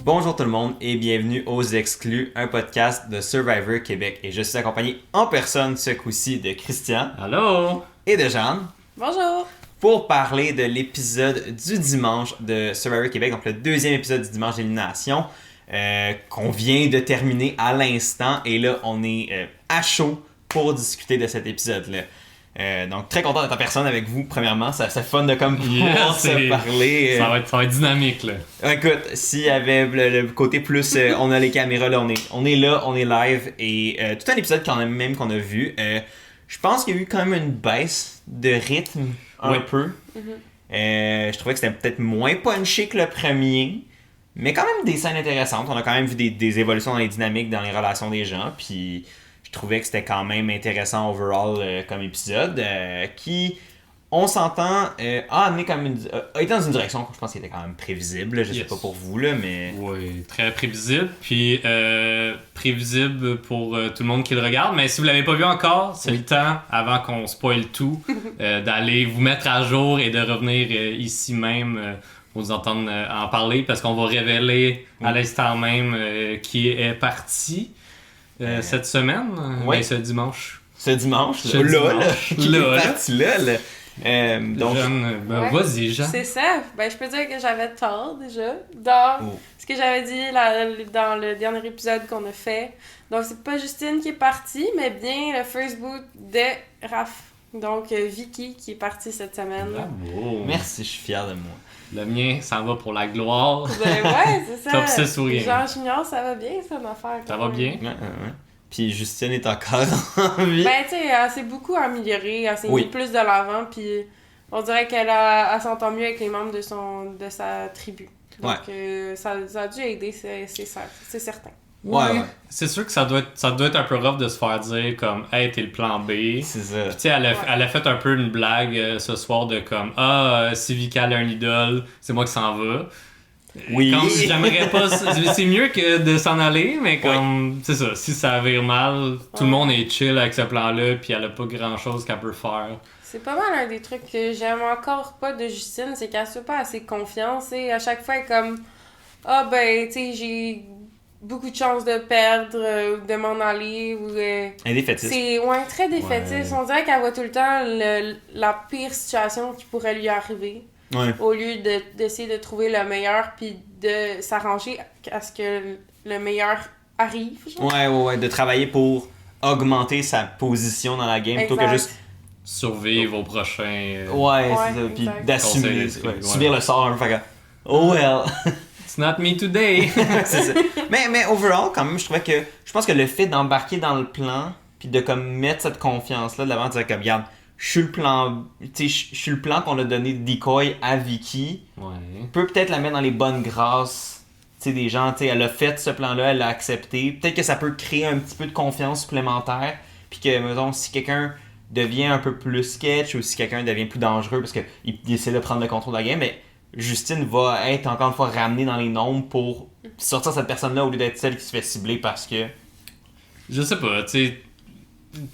Bonjour tout le monde et bienvenue aux Exclus, un podcast de Survivor Québec. Et je suis accompagné en personne ce coup-ci de Christian. Allô! Et de Jeanne. Bonjour! Pour parler de l'épisode du dimanche de Survivor Québec, donc le deuxième épisode du dimanche d'élimination, qu'on vient de terminer à l'instant. Et là, on est à chaud pour discuter de cet épisode-là. Donc très content d'être en personne avec vous premièrement, c'est fun de comme pouvoir se parler. Ça va être dynamique là. Écoute, s'il y avait le côté plus on a les caméras là, on est là, on est live et tout un épisode qu'on a vu. Je pense qu'il y a eu quand même une baisse de rythme un peu. Je trouvais que c'était peut-être moins punché que le premier, mais quand même des scènes intéressantes. On a quand même vu des évolutions dans les dynamiques, dans les relations des gens, puis je trouvais que c'était quand même intéressant overall comme épisode, qui, on s'entend, a amené comme a été dans une direction que je pense qu'il était quand même prévisible. Je sais pas pour vous, là, mais... Oui, très prévisible. Puis prévisible pour tout le monde qui le regarde. Mais si vous l'avez pas vu encore, c'est le temps, avant qu'on spoil tout, d'aller vous mettre à jour et de revenir ici même pour vous entendre en parler. Parce qu'on va révéler à l'instant même qui est parti cette semaine, mais ce dimanche. Ce dimanche, qui est parti là. Donc, Jeanne, vas-y, Jeanne. C'est ça. Je peux dire que j'avais tort déjà dans ce que j'avais dit dans le dernier épisode qu'on a fait. Donc, c'est pas Justine qui est partie, mais bien le first boot de Raph. Donc, Vicky qui est partie cette semaine. Bravo. Merci, je suis fier de moi. Le mien, ça va pour la gloire. Ouais, c'est ça. Top 6 ou rien. Jean Junior, ça va bien, ça, ma affaire. Ça va bien? Ouais. Puis Justine est encore en vie. Tu sais, elle s'est beaucoup améliorée, elle s'est mis plus de l'avant, puis on dirait qu'elle s'entend mieux avec les membres de sa tribu. Donc, ça a dû aider, c'est certain. Ouais. C'est sûr que ça doit être un peu rough de se faire dire comme « Hey, t'es le plan B ». C'est ça. Puis tu sais, elle a fait un peu une blague ce soir de comme « si Vika a un idole, c'est moi qui s'en va ». Oui. Comme j'aimerais pas, c'est mieux que de s'en aller, mais comme c'est ça, si ça vire mal, tout le monde est chill avec ce plan-là, puis elle a pas grand-chose qu'elle peut faire. C'est pas mal un des trucs que j'aime encore pas de Justine, c'est qu'elle se fait pas assez confiance, et à chaque fois elle est comme « Ah tu sais, j'ai beaucoup de chances de perdre, ou de m'en aller, ou... Elle est défaitiste. C'est très défaitiste, on dirait qu'elle voit tout le temps la pire situation qui pourrait lui arriver. Ouais. Au lieu d'essayer de trouver le meilleur puis de s'arranger à ce que le meilleur arrive. Genre. Ouais, de travailler pour augmenter sa position dans la game plutôt que juste survivre au prochain. C'est ça, puis d'assumer, subir le sort un peu. Oh well. It's not me today. C'est ça. Mais overall, quand même, je pense que le fait d'embarquer dans le plan puis de comme mettre cette confiance là de l'avant, de dire comme regarde, je suis le plan qu'on a donné de decoy à Vicky. Peut-être la mettre dans les bonnes grâces des gens. Elle a fait ce plan-là, elle l'a accepté. Peut-être que ça peut créer un petit peu de confiance supplémentaire. Puis que, mettons, si quelqu'un devient un peu plus sketch ou si quelqu'un devient plus dangereux parce qu'il essaie de prendre le contrôle de la game, mais Justine va être encore une fois ramenée dans les nombres pour sortir cette personne-là au lieu d'être celle qui se fait cibler parce que... Je sais pas, tu sais...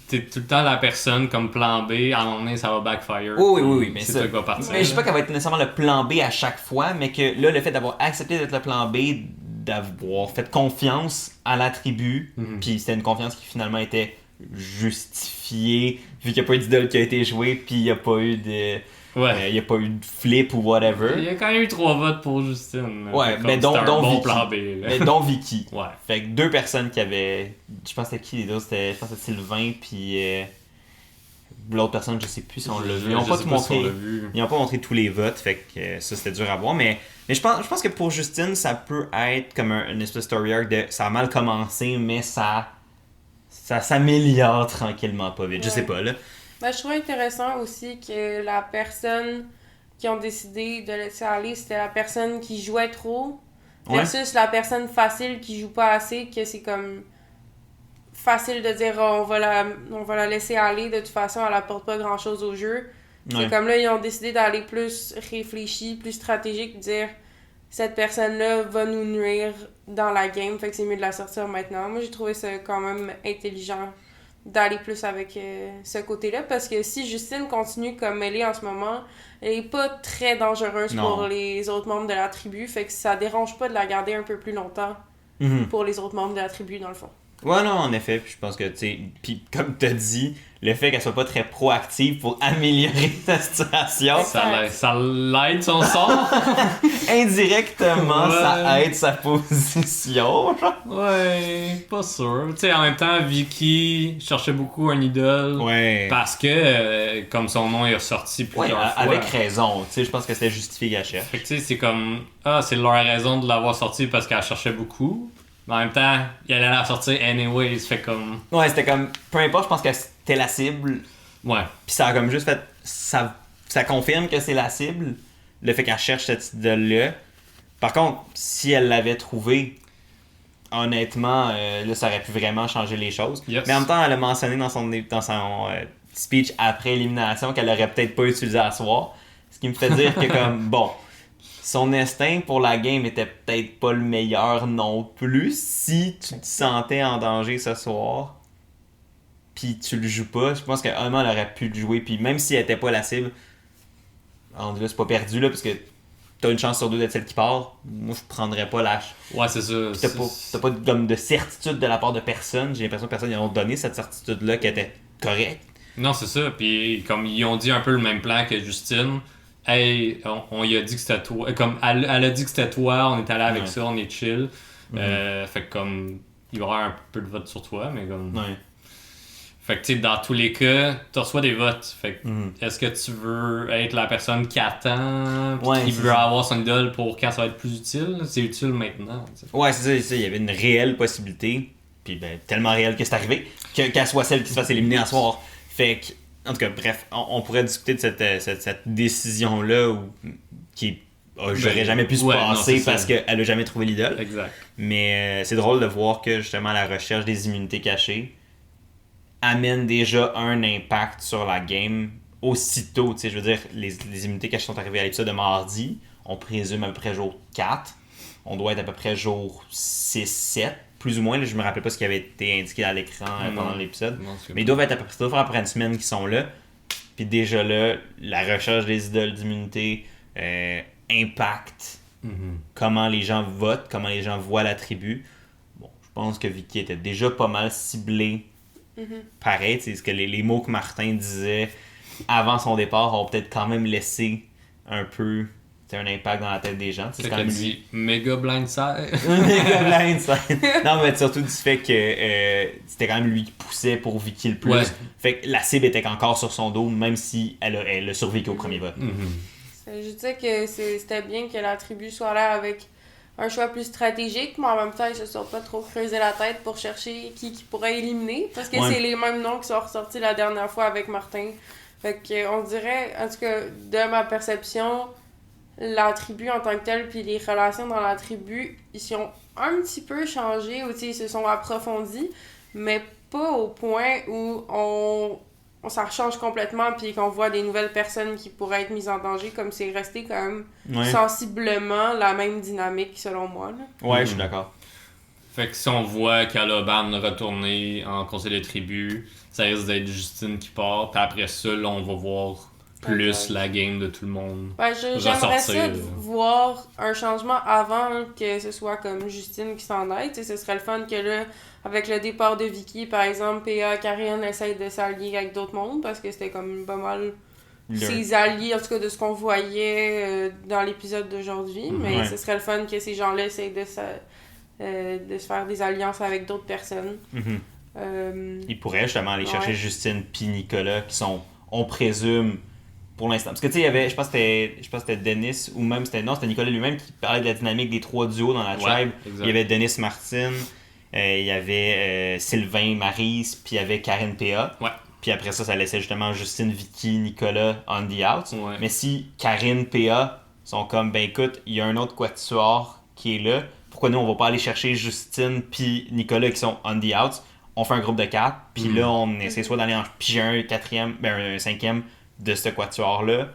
T'es tout le temps la personne comme plan B, à un moment donné, ça va backfire. Oui, mais c'est ça. toi qui va partir. Mais je sais pas qu'elle va être nécessairement le plan B à chaque fois, mais que là, le fait d'avoir accepté d'être le plan B, d'avoir fait confiance à la tribu, puis c'était une confiance qui finalement était justifiée, vu qu'il n'y a pas eu d'idole qui a été jouée, puis il n'y a pas eu de... il n'y a pas eu de flip ou whatever. Il y a quand même eu 3 votes pour Justine. Mais dont bon Vicky. Plan B, mais dont Vicky. Ouais. Fait que 2 personnes qui avaient... Je pense que c'était qui les deux? Je pense que c'était Sylvain puis l'autre personne, je sais plus si on l'a vu. Ils n'ont pas tout montré. Ils n'ont pas montré tous les votes, fait que ça c'était dur à voir. Mais je pense que pour Justine, ça peut être comme une espèce de story arc de ça a mal commencé, mais ça s'améliore tranquillement, pas vite. Je sais pas là. Je trouve intéressant aussi que la personne qui ont décidé de laisser aller, c'était la personne qui jouait trop versus la personne facile qui joue pas assez, que c'est comme facile de dire on va la laisser aller, de toute façon elle apporte pas grand chose au jeu. C'est comme là ils ont décidé d'aller plus réfléchi, plus stratégique, de dire cette personne-là va nous nuire dans la game, fait que c'est mieux de la sortir maintenant. Moi j'ai trouvé ça quand même intelligent d'aller plus avec ce côté-là. Parce que si Justine continue comme elle est en ce moment, elle est pas très dangereuse pour les autres membres de la tribu. Fait que ça dérange pas de la garder un peu plus longtemps pour les autres membres de la tribu, dans le fond. Ouais, non, en effet. Puis je pense que, tu sais, puis comme t'as dit, le fait qu'elle soit pas très proactive pour améliorer sa situation. Ça l'aide son sort. Indirectement, ça aide sa position. Genre. Ouais, pas sûr. Tu sais, en même temps, Vicky cherchait beaucoup un idole. Ouais. Parce que, comme son nom est ressorti plusieurs fois. Avec raison. Tu sais, je pense que c'était justifié qu'elle cherche. Fait que tu sais, c'est comme, c'est leur raison de l'avoir sorti parce qu'elle cherchait beaucoup. Mais en même temps, il allait la sortir anyway, ça fait comme... Ouais, c'était comme... Peu importe, je pense que c'était la cible. Ouais. Puis ça a comme juste fait... Ça confirme que c'est la cible, le fait qu'elle cherche cette idole-là. Par contre, si elle l'avait trouvé, honnêtement, là, ça aurait pu vraiment changer les choses. Yes. Mais en même temps, elle a mentionné dans son speech après élimination qu'elle aurait peut-être pas utilisé à soir. Ce qui me fait dire que comme, bon... Son instinct pour la game était peut-être pas le meilleur non plus. Si tu te sentais en danger ce soir, puis tu le joues pas, je pense qu'honnêtement, elle aurait pu le jouer. Puis même si elle était pas la cible, c'est pas perdu là, parce que t'as une chance sur deux d'être celle qui part. Moi, je prendrais pas lâche. Ouais, c'est ça. T'as pas comme de certitude de la part de personne. J'ai l'impression que personne n'a donné cette certitude-là qui était correcte. Non, c'est ça. Puis comme ils ont dit un peu le même plan que Justine. Hey, on y a dit que c'était toi. Comme elle a dit que c'était toi, on est allé avec ça, on est chill. Fait que comme il y aura un peu de vote sur toi, mais comme. Ouais. Fait que tu sais, dans tous les cas, tu reçois des votes. Fait que est-ce que tu veux être la personne qui attend, qui veut avoir son idole pour quand ça va être plus utile? C'est utile maintenant. T'sais. Ouais, c'est ça. Il y avait une réelle possibilité, puis ben, tellement réelle que c'est arrivé, qu'elle soit celle qui se fasse éliminer à soir. Fait que. En tout cas, bref, on pourrait discuter de cette décision-là qui j'aurais jamais pu se passer parce qu'elle a jamais trouvé l'idole. Exact. Mais c'est drôle de voir que justement la recherche des immunités cachées amène déjà un impact sur la game aussitôt. Je veux dire, les immunités cachées sont arrivées à l'épisode de mardi. On présume à peu près jour 4. On doit être à peu près jour 6-7. Plus ou moins, là, je me rappelle pas ce qui avait été indiqué à l'écran pendant l'épisode. Mais ils doivent être ça doit faire après une semaine qu'ils sont là. Puis déjà là, la recherche des idoles d'immunité impacte comment les gens votent, comment les gens voient la tribu. Bon, je pense que Vicky était déjà pas mal ciblée. Pareil, c'est ce que les mots que Martin disait avant son départ ont peut-être quand même laissé un peu... C'est un impact dans la tête des gens. C'est quand même dit méga blindside. Méga blindside. Non, mais surtout du fait que c'était quand même lui qui poussait pour Vicky le plus. Ouais. Fait que la cible était encore sur son dos, même si elle a survécu au premier vote. Je disais que c'était bien que la tribu soit là avec un choix plus stratégique, mais en même temps, ils se sont pas trop creusé la tête pour chercher qui pourrait éliminer. Parce que c'est les mêmes noms qui sont ressortis la dernière fois avec Martin. Fait que on dirait, en tout cas, de ma perception... La tribu en tant que telle, puis les relations dans la tribu, ils ont un petit peu changé, ou ils se sont approfondis, mais pas au point où on ça change complètement, puis qu'on voit des nouvelles personnes qui pourraient être mises en danger, comme c'est resté quand même sensiblement la même dynamique, selon moi. Là. Ouais, je suis d'accord. Fait que si on voit Caliban retourner en conseil de tribu, ça risque d'être Justine qui part, puis après ça, là, on va voir... plus la game de tout le monde. Ben, j'aimerais ça voir un changement avant que ce soit comme Justine qui s'en aille. Ce serait le fun que là, avec le départ de Vicky, par exemple, PA, Karine essayent de s'allier avec d'autres mondes parce que c'était comme pas mal ses alliés, en tout cas de ce qu'on voyait dans l'épisode d'aujourd'hui. Mais ce serait le fun que ces gens-là essayent de se faire des alliances avec d'autres personnes. Ils pourraient justement aller chercher Justine puis Nicolas qui sont, on présume, pour l'instant. Parce que tu sais, il y avait, je pense que c'était Dennis, ou même c'était Nicolas lui-même qui parlait de la dynamique des 3 duos dans la tribe. Il y avait Dennis Martin, il y avait Sylvain Maryse, puis il y avait Karine PA. Ouais. Puis après ça laissait justement Justine, Vicky, Nicolas on the out. Ouais. Mais si Karine PA sont comme, ben écoute, il y a un autre quatuor qui est là, pourquoi nous on va pas aller chercher Justine puis Nicolas qui sont on the out? On fait un groupe de 4, puis là on essaie soit d'aller en piger un cinquième de ce quatuor-là,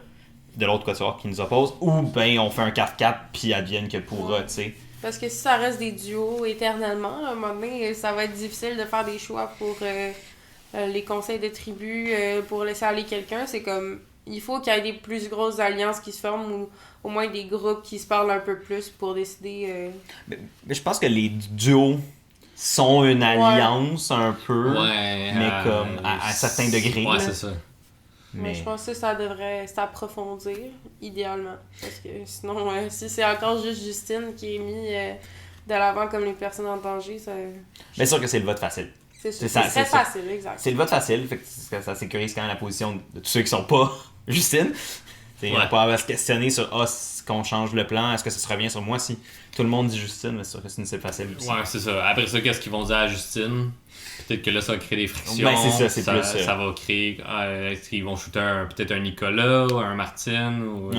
de l'autre quatuor qui nous oppose, ou ben on fait un 4-4 puis advienne que pourra, tu sais. Parce que si ça reste des duos éternellement, à un moment donné, ça va être difficile de faire des choix pour les conseils de tribu pour laisser aller quelqu'un. C'est comme, il faut qu'il y ait des plus grosses alliances qui se forment ou au moins des groupes qui se parlent un peu plus pour décider... Mais je pense que les duos sont une alliance un peu, mais comme à certains degrés. Ouais, c'est ça. Mais je pense que ça devrait s'approfondir, idéalement. Parce que sinon, si c'est encore juste Justine qui est mis de l'avant comme les personnes en danger, ça... Bien sûr que c'est le vote facile. C'est très facile, exact. C'est le vote facile, fait que ça sécurise quand même la position de tous ceux qui sont pas Justine. On va pas avoir à se questionner sur qu'on change le plan, est-ce que ça se revient sur moi si tout le monde dit Justine, mais c'est sûr que c'est facile aussi. Ouais, c'est ça. Après ça, qu'est-ce qu'ils vont dire à Justine? Peut-être que là, ça va créer des frictions. Ben, c'est ça, plus... ça va créer... est-ce qu'ils vont shooter peut-être un Nicolas ou un Martin? Ou,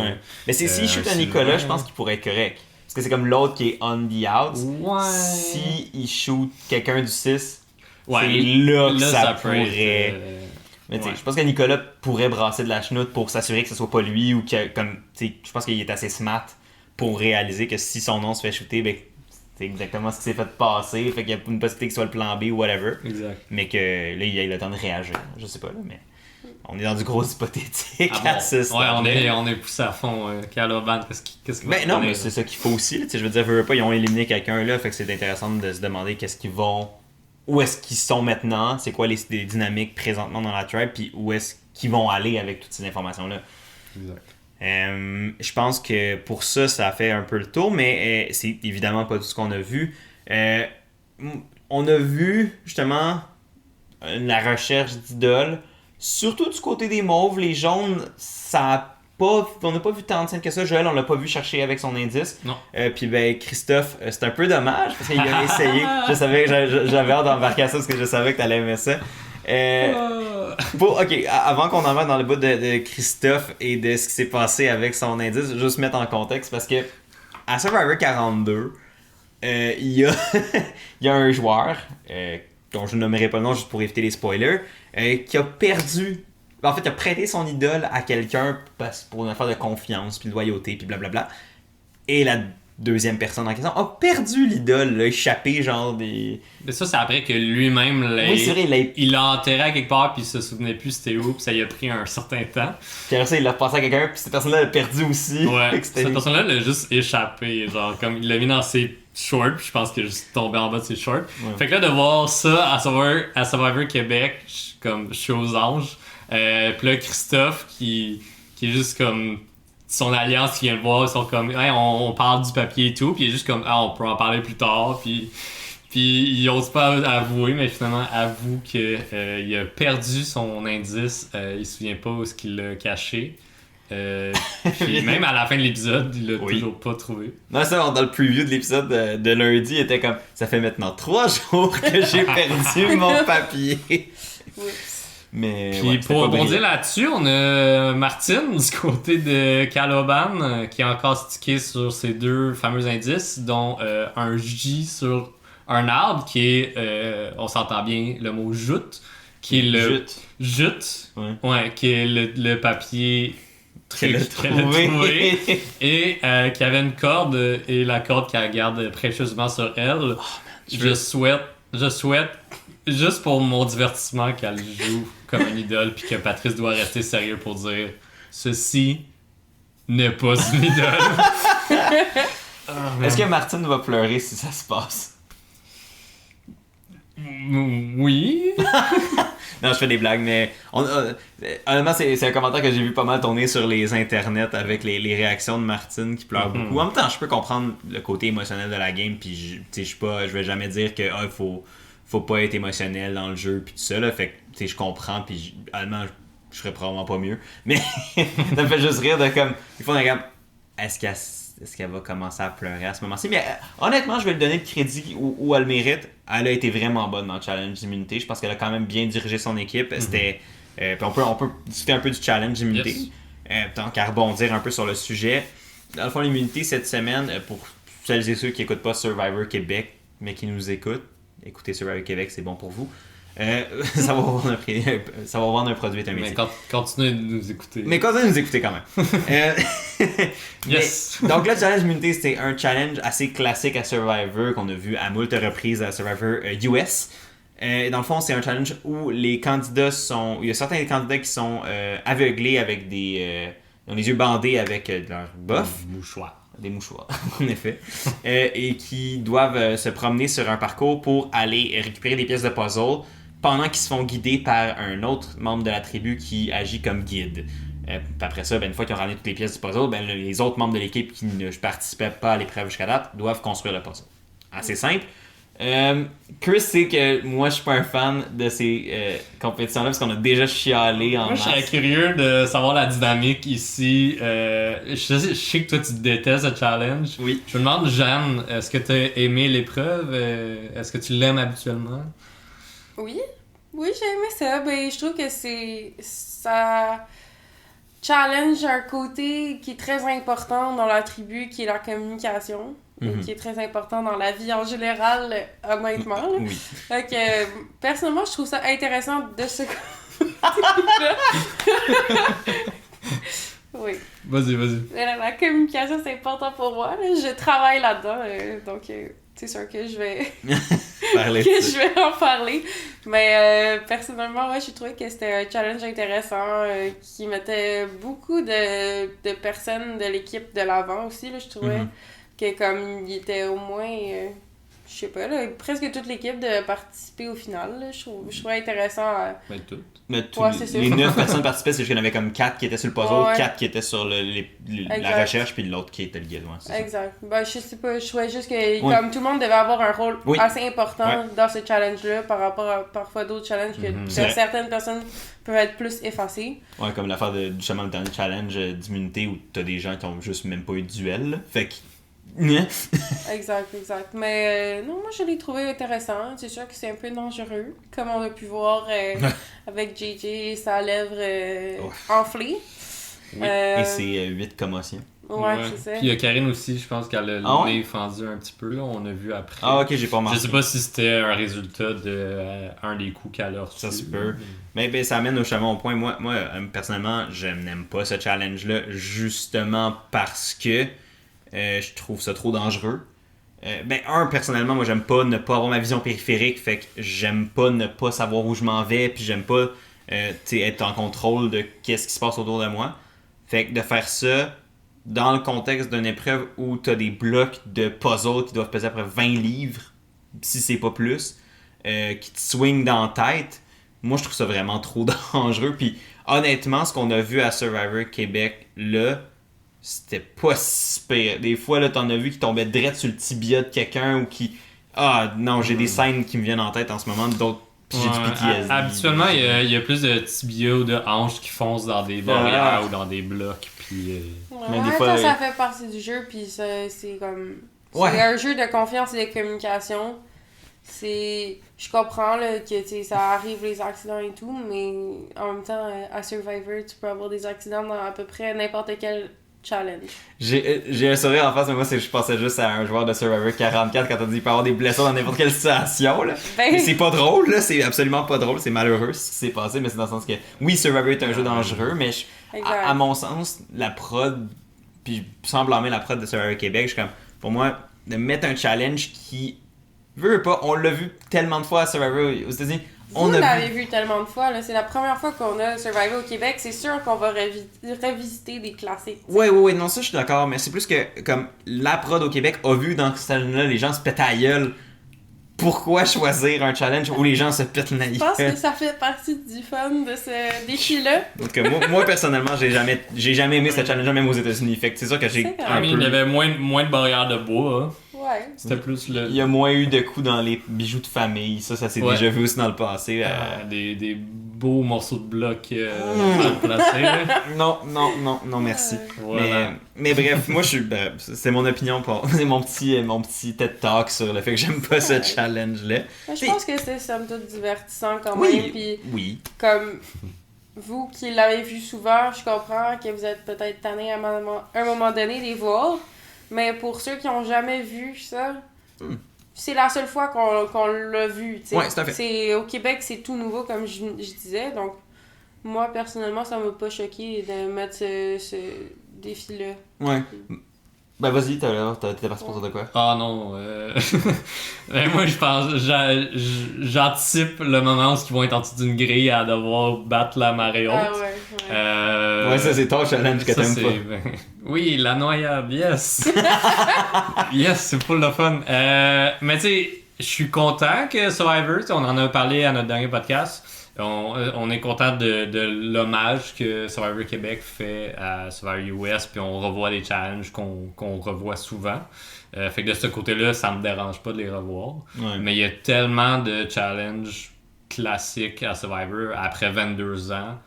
mais s'ils shootent un Nicolas, je pense qu'il pourrait être correct. Parce que c'est comme l'autre qui est on the out. Ouais. Si il shoot quelqu'un du 6, ouais, c'est là que ça pourrait... Mais je pense que Nicolas pourrait brasser de la chenoute pour s'assurer que ce soit pas lui ou que, comme, je pense qu'il est assez smart pour réaliser que si son nom se fait shooter, ben, c'est exactement ce qui s'est fait passer, fait qu'il y a une possibilité que ce soit le plan B ou whatever. Exact. Mais que là, il a le temps de réagir. Je sais pas, là, mais on est dans du gros hypothétique à ce stade. Ouais, on est poussé à fond. Caloban, qu'est-ce qu'il va non, mais c'est ça qu'il faut aussi. Là, je veux dire, ils ont éliminé quelqu'un là, fait que c'est intéressant de se demander qu'est-ce qu'ils vont. Où est-ce qu'ils sont maintenant, c'est quoi les dynamiques présentement dans la tribe, puis où est-ce qu'ils vont aller avec toutes ces informations-là. Exact. Je pense que pour ça a fait un peu le tour, mais c'est évidemment pas tout ce qu'on a vu. On a vu, justement, la recherche d'idoles, surtout du côté des mauves, les jaunes, on n'a pas vu tant de scènes que ça. Joël, on l'a pas vu chercher avec son indice. Non. Puis ben Christophe, c'est un peu dommage parce qu'il a essayé. Je savais que j'avais hâte d'embarquer à ça parce que je savais que t'allais aimer ça. Ok, avant qu'on embarque dans le bout de Christophe et de ce qui s'est passé avec son indice, juste mettre en contexte parce que à Survivor 42, il y a un joueur dont je ne nommerai pas le nom juste pour éviter les spoilers, qui a perdu. En fait, il a prêté son idole à quelqu'un pour une affaire de confiance, puis de loyauté, puis blablabla. Et la deuxième personne en question a perdu l'idole, l'a échappé, genre des... Mais ça, c'est après que lui-même il l'a enterré à quelque part, puis il se souvenait plus c'était où, puis ça lui a pris un certain temps. Puis après ça, il l'a repassé à quelqu'un, puis cette personne-là l'a perdu aussi. Ouais, cette personne-là l'a juste échappé, genre, comme il l'a mis dans ses shorts, puis je pense qu'il est juste tombé en bas de ses shorts. Ouais. Fait que là, de voir ça à Survivor Québec, je suis aux anges. Puis là, Christophe, qui est juste comme son alliance qui vient le voir, ils sont comme hey, on parle du papier et tout, puis il est juste comme on peut en parler plus tard, puis il ose pas avouer, mais finalement avoue que il a perdu son indice, il se souvient pas où est-ce qu'il l'a caché. Puis même à la fin de l'épisode, il l'a toujours pas trouvé. Non, ça, dans le preview de l'épisode de lundi, il était comme ça fait maintenant 3 jours que j'ai perdu mon papier. Mais puis pour rebondir là-dessus, on a Martine du côté de Caloban qui a encore stické sur ses 2 fameux indices, dont un J sur un arbre qui est, on s'entend bien, le mot jute, qui est le jute, ouais, qui est le papier qu'elle a trouvé et qui avait une corde et la corde qu'elle garde précieusement sur elle. Je souhaite juste pour mon divertissement qu'elle joue comme une idole puis que Patrice doit rester sérieux pour dire ceci n'est pas une idole. Est-ce que Martine va pleurer si ça se passe? Oui. Non, je fais des blagues, mais honnêtement, c'est un commentaire que j'ai vu pas mal tourner sur les internets avec les réactions de Martine qui pleure beaucoup. En même temps, je peux comprendre le côté émotionnel de la game, puis je vais jamais dire que faut pas être émotionnel dans le jeu puis tout ça là, fait que je comprends puis honnêtement je serais probablement pas mieux, mais ça me fait juste rire de comme il faut regarder est-ce qu'elle va commencer à pleurer à ce moment-ci, mais honnêtement je vais lui donner le crédit où elle mérite. Elle a été vraiment bonne dans le challenge d'immunité, je pense qu'elle a quand même bien dirigé son équipe. C'était puis on peut discuter un peu du challenge d'immunité, tant qu'à rebondir un peu sur le sujet. Dans le fond, l'immunité cette semaine, pour celles et ceux qui écoutent pas Survivor Québec mais qui nous écoutent, écoutez Survivor Québec, c'est bon pour vous. Ça va vendre un produit est un métier. Mais continuez de nous écouter. Mais continuez de nous écouter quand même. Yes! Donc, le challenge immunité, c'était un challenge assez classique à Survivor qu'on a vu à moult reprises à Survivor US. Dans le fond, c'est un challenge où les candidats sont... Il y a certains candidats qui sont aveuglés avec des... ils ont les yeux bandés avec de leur boff. Mouchoir. Des mouchoirs, en effet. Et qui doivent se promener sur un parcours pour aller récupérer des pièces de puzzle pendant qu'ils se font guider par un autre membre de la tribu qui agit comme guide. Puis après ça, une fois qu'ils ont ramené toutes les pièces du puzzle, les autres membres de l'équipe qui ne participaient pas à l'épreuve jusqu'à date doivent construire le puzzle. Assez simple. Chris sait que moi je suis pas un fan de ces compétitions-là parce qu'on a déjà chialé en Moi, je masse. serais curieux de savoir la dynamique ici. Je sais que toi, tu détestes le challenge. Oui. Je me demande, Jeanne, est-ce que tu as aimé l'épreuve? Est-ce que tu l'aimes habituellement? Oui, j'ai aimé ça. Ben, je trouve que ça challenge un côté qui est très important dans la tribu, qui est la communication. Qui est très important dans la vie en général, honnêtement. Là. Oui. Fait que, personnellement, je trouve ça intéressant de ce Oui. Vas-y. La communication, c'est important pour moi. Là. Je travaille là-dedans, donc c'est sûr que je vais je vais en parler. Mais personnellement, ouais, j'ai trouvé que c'était un challenge intéressant qui mettait beaucoup de personnes de l'équipe de l'avant aussi. Là, je trouvais que comme il était au moins, je sais pas, là, presque toute l'équipe de participer au final. Là, je trouvais intéressant. Mais les 9 personnes participaient, c'est juste qu'il y en avait comme 4 qui étaient sur le puzzle, 4 qui étaient sur la recherche, puis l'autre qui était le guide. Ouais, exact. Ben, je sais pas, je trouvais juste que comme tout le monde devait avoir un rôle assez important dans ce challenge-là par rapport à parfois d'autres challenges que certaines personnes peuvent être plus effacées. Ouais, comme l'affaire de justement le dernier challenge d'immunité où t'as des gens qui ont juste même pas eu de duel. Là. Fait que. Exact. Mais non, moi je l'ai trouvé intéressant. C'est sûr que c'est un peu dangereux, comme on a pu voir avec JJ et sa lèvre enflée. Oui. Et ses 8 commotions. Ouais, c'est ça. Puis il y a Karine aussi, je pense qu'elle a le nez fendu un petit peu, là, on a vu après. Ah, ok, j'ai pas remarqué. Je sais pas si c'était un résultat de un des coups qu'elle a reçu. Ça se peut. Mais ça amène au point. Moi personnellement, je n'aime pas ce challenge-là, justement parce que je trouve ça trop dangereux. Personnellement, moi j'aime pas ne pas avoir ma vision périphérique, fait que j'aime pas ne pas savoir où je m'en vais, puis j'aime pas être en contrôle de qu'est-ce qui se passe autour de moi. Fait que de faire ça dans le contexte d'une épreuve où t'as des blocs de puzzle qui doivent peser à peu près 20 livres, si c'est pas plus, qui te swing dans la tête, moi je trouve ça vraiment trop dangereux. Puis honnêtement, ce qu'on a vu à Survivor Québec, là, c'était pas si pire. Des fois, là, t'en as vu qui tombaient direct sur le tibia de quelqu'un ou qui... Ah, non, j'ai des scènes qui me viennent en tête en ce moment, d'autres... Puis j'ai du PTSD. Habituellement, il y a plus de tibia ou de hanches qui foncent dans des barrières ou dans des blocs, puis... Mais des fois, ça fait partie du jeu, puis c'est comme... C'est un jeu de confiance et de communication. Je comprends là, que ça arrive les accidents et tout, mais en même temps, à Survivor, tu peux avoir des accidents dans à peu près n'importe quel challenge. J'ai un sourire en face, mais moi je pensais juste à un joueur de Survivor 44 quand on dit qu'il peut avoir des blessures dans n'importe quelle situation. Là. Mais c'est pas drôle, là, c'est absolument pas drôle, c'est malheureux ce qui s'est passé, mais c'est dans le sens que oui, Survivor est un jeu dangereux, mais à mon sens, la prod, puis sans blâmer la prod de Survivor Québec, je suis comme, pour moi, de mettre un challenge qui veut pas, on l'a vu tellement de fois à Survivor aux États-Unis. Vous l'avez vu tellement de fois, là. C'est la première fois qu'on a Survivor au Québec, c'est sûr qu'on va revisiter des classiques. Oui, non, ça je suis d'accord, mais c'est plus que comme la prod au Québec a vu dans ce challenge-là les gens se péter à la gueule. Pourquoi choisir un challenge où les gens se pètent la gueule? Je pense que ça fait partie du fun de ce défi-là. Donc moi personnellement, j'ai jamais aimé ce challenge-là, même aux États-Unis. Fait que c'est sûr que j'ai un peu... Il y avait moins de barrières de bois, hein. Ouais. C'était plus le... Il y a moins eu de coups dans les bijoux de famille. Ça s'est déjà vu aussi dans le passé. Des beaux morceaux de bloc mal placés. Non, merci. Voilà. Mais bref, moi, c'est mon opinion. C'est mon petit TED Talk sur le fait que j'aime pas ce challenge-là. Je pense que c'est somme toute divertissant quand même. Oui. Comme vous qui l'avez vu souvent, je comprends que vous êtes peut-être tanné à un moment donné de les voir. Mais pour ceux qui n'ont jamais vu ça, c'est la seule fois qu'on l'a vu. T'sais. Ouais, c'est à fait. Au Québec, c'est tout nouveau, comme je disais. Donc, moi, personnellement, ça m'a pas choqué de mettre ce défi-là. Ouais. Ben vas-y, t'es parti pour ça de quoi? Ah non, ben moi je pense, j'anticipe le moment où ils vont être en dessous d'une grille à devoir battre la marée haute. Ah ouais. Ouais, ça c'est ton challenge que ça, t'aimes c'est- pas. ben, oui, la noyade, yes! Yes, c'est full de fun. Mais tu sais, je suis content que Survivor, tu sais, on en a parlé à notre dernier podcast. On est content de l'hommage que Survivor Québec fait à Survivor US, puis on revoit des challenges qu'on revoit souvent. Fait que de ce côté-là, ça me dérange pas de les revoir. Ouais. Mais il y a tellement de challenges classiques à Survivor après 22 ans.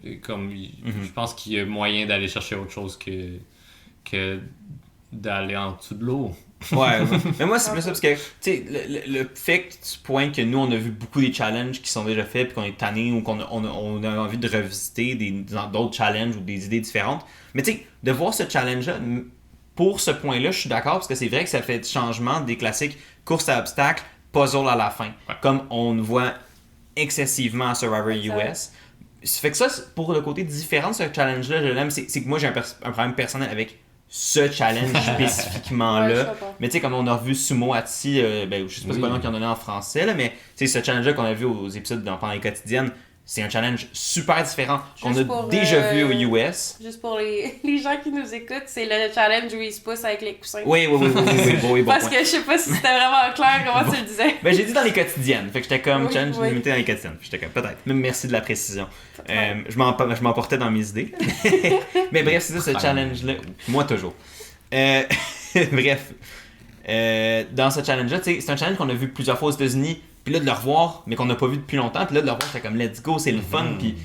Et comme, je pense qu'il y a moyen d'aller chercher autre chose que d'aller en dessous de l'eau. Ouais. Mais moi, c'est plus ça parce que, tu sais, le fait que tu pointes que nous, on a vu beaucoup des challenges qui sont déjà faits, puis qu'on est tanné ou qu'on on a envie de revisiter d'autres challenges ou des idées différentes. Mais tu sais, de voir ce challenge-là, pour ce point-là, je suis d'accord parce que c'est vrai que ça fait du changement des classiques course à obstacles, puzzle à la fin. Ouais. Comme on le voit excessivement à Survivor Exact. US. Ça fait que ça, pour le côté différent de ce challenge-là, je l'aime, c'est que moi j'ai un problème personnel avec ce challenge spécifiquement Ouais, je là. comprends. Mais tu sais, comme on a revu Sumo Ati, ben, je sais pas c'est quoi le nom qu'ils ont donné en français, là, mais tu sais, ce challenge-là qu'on a vu aux épisodes pendant les quotidiennes, c'est un challenge super différent qu'on Juste a pour, déjà vu aux US. Juste pour les gens qui nous écoutent, c'est le challenge où ils se poussent avec les coussins. Oui, bon Parce point. que je sais pas si c'était vraiment clair comment tu le disais. Ben, j'ai dit dans les quotidiennes, fait que j'étais comme Oui, challenge oui. limité dans les quotidiennes. J'étais comme peut-être. Même merci de la précision. Je m'emportais dans mes idées. Mais bref, c'est ça, ce challenge-là. Moi, toujours. Bref. Dans ce challenge-là, tu sais, c'est un challenge qu'on a vu plusieurs fois aux États-Unis. Puis là, de le revoir, mais qu'on n'a pas vu depuis longtemps. Puis là, de le revoir, c'était comme let's go, c'est le fun. Puis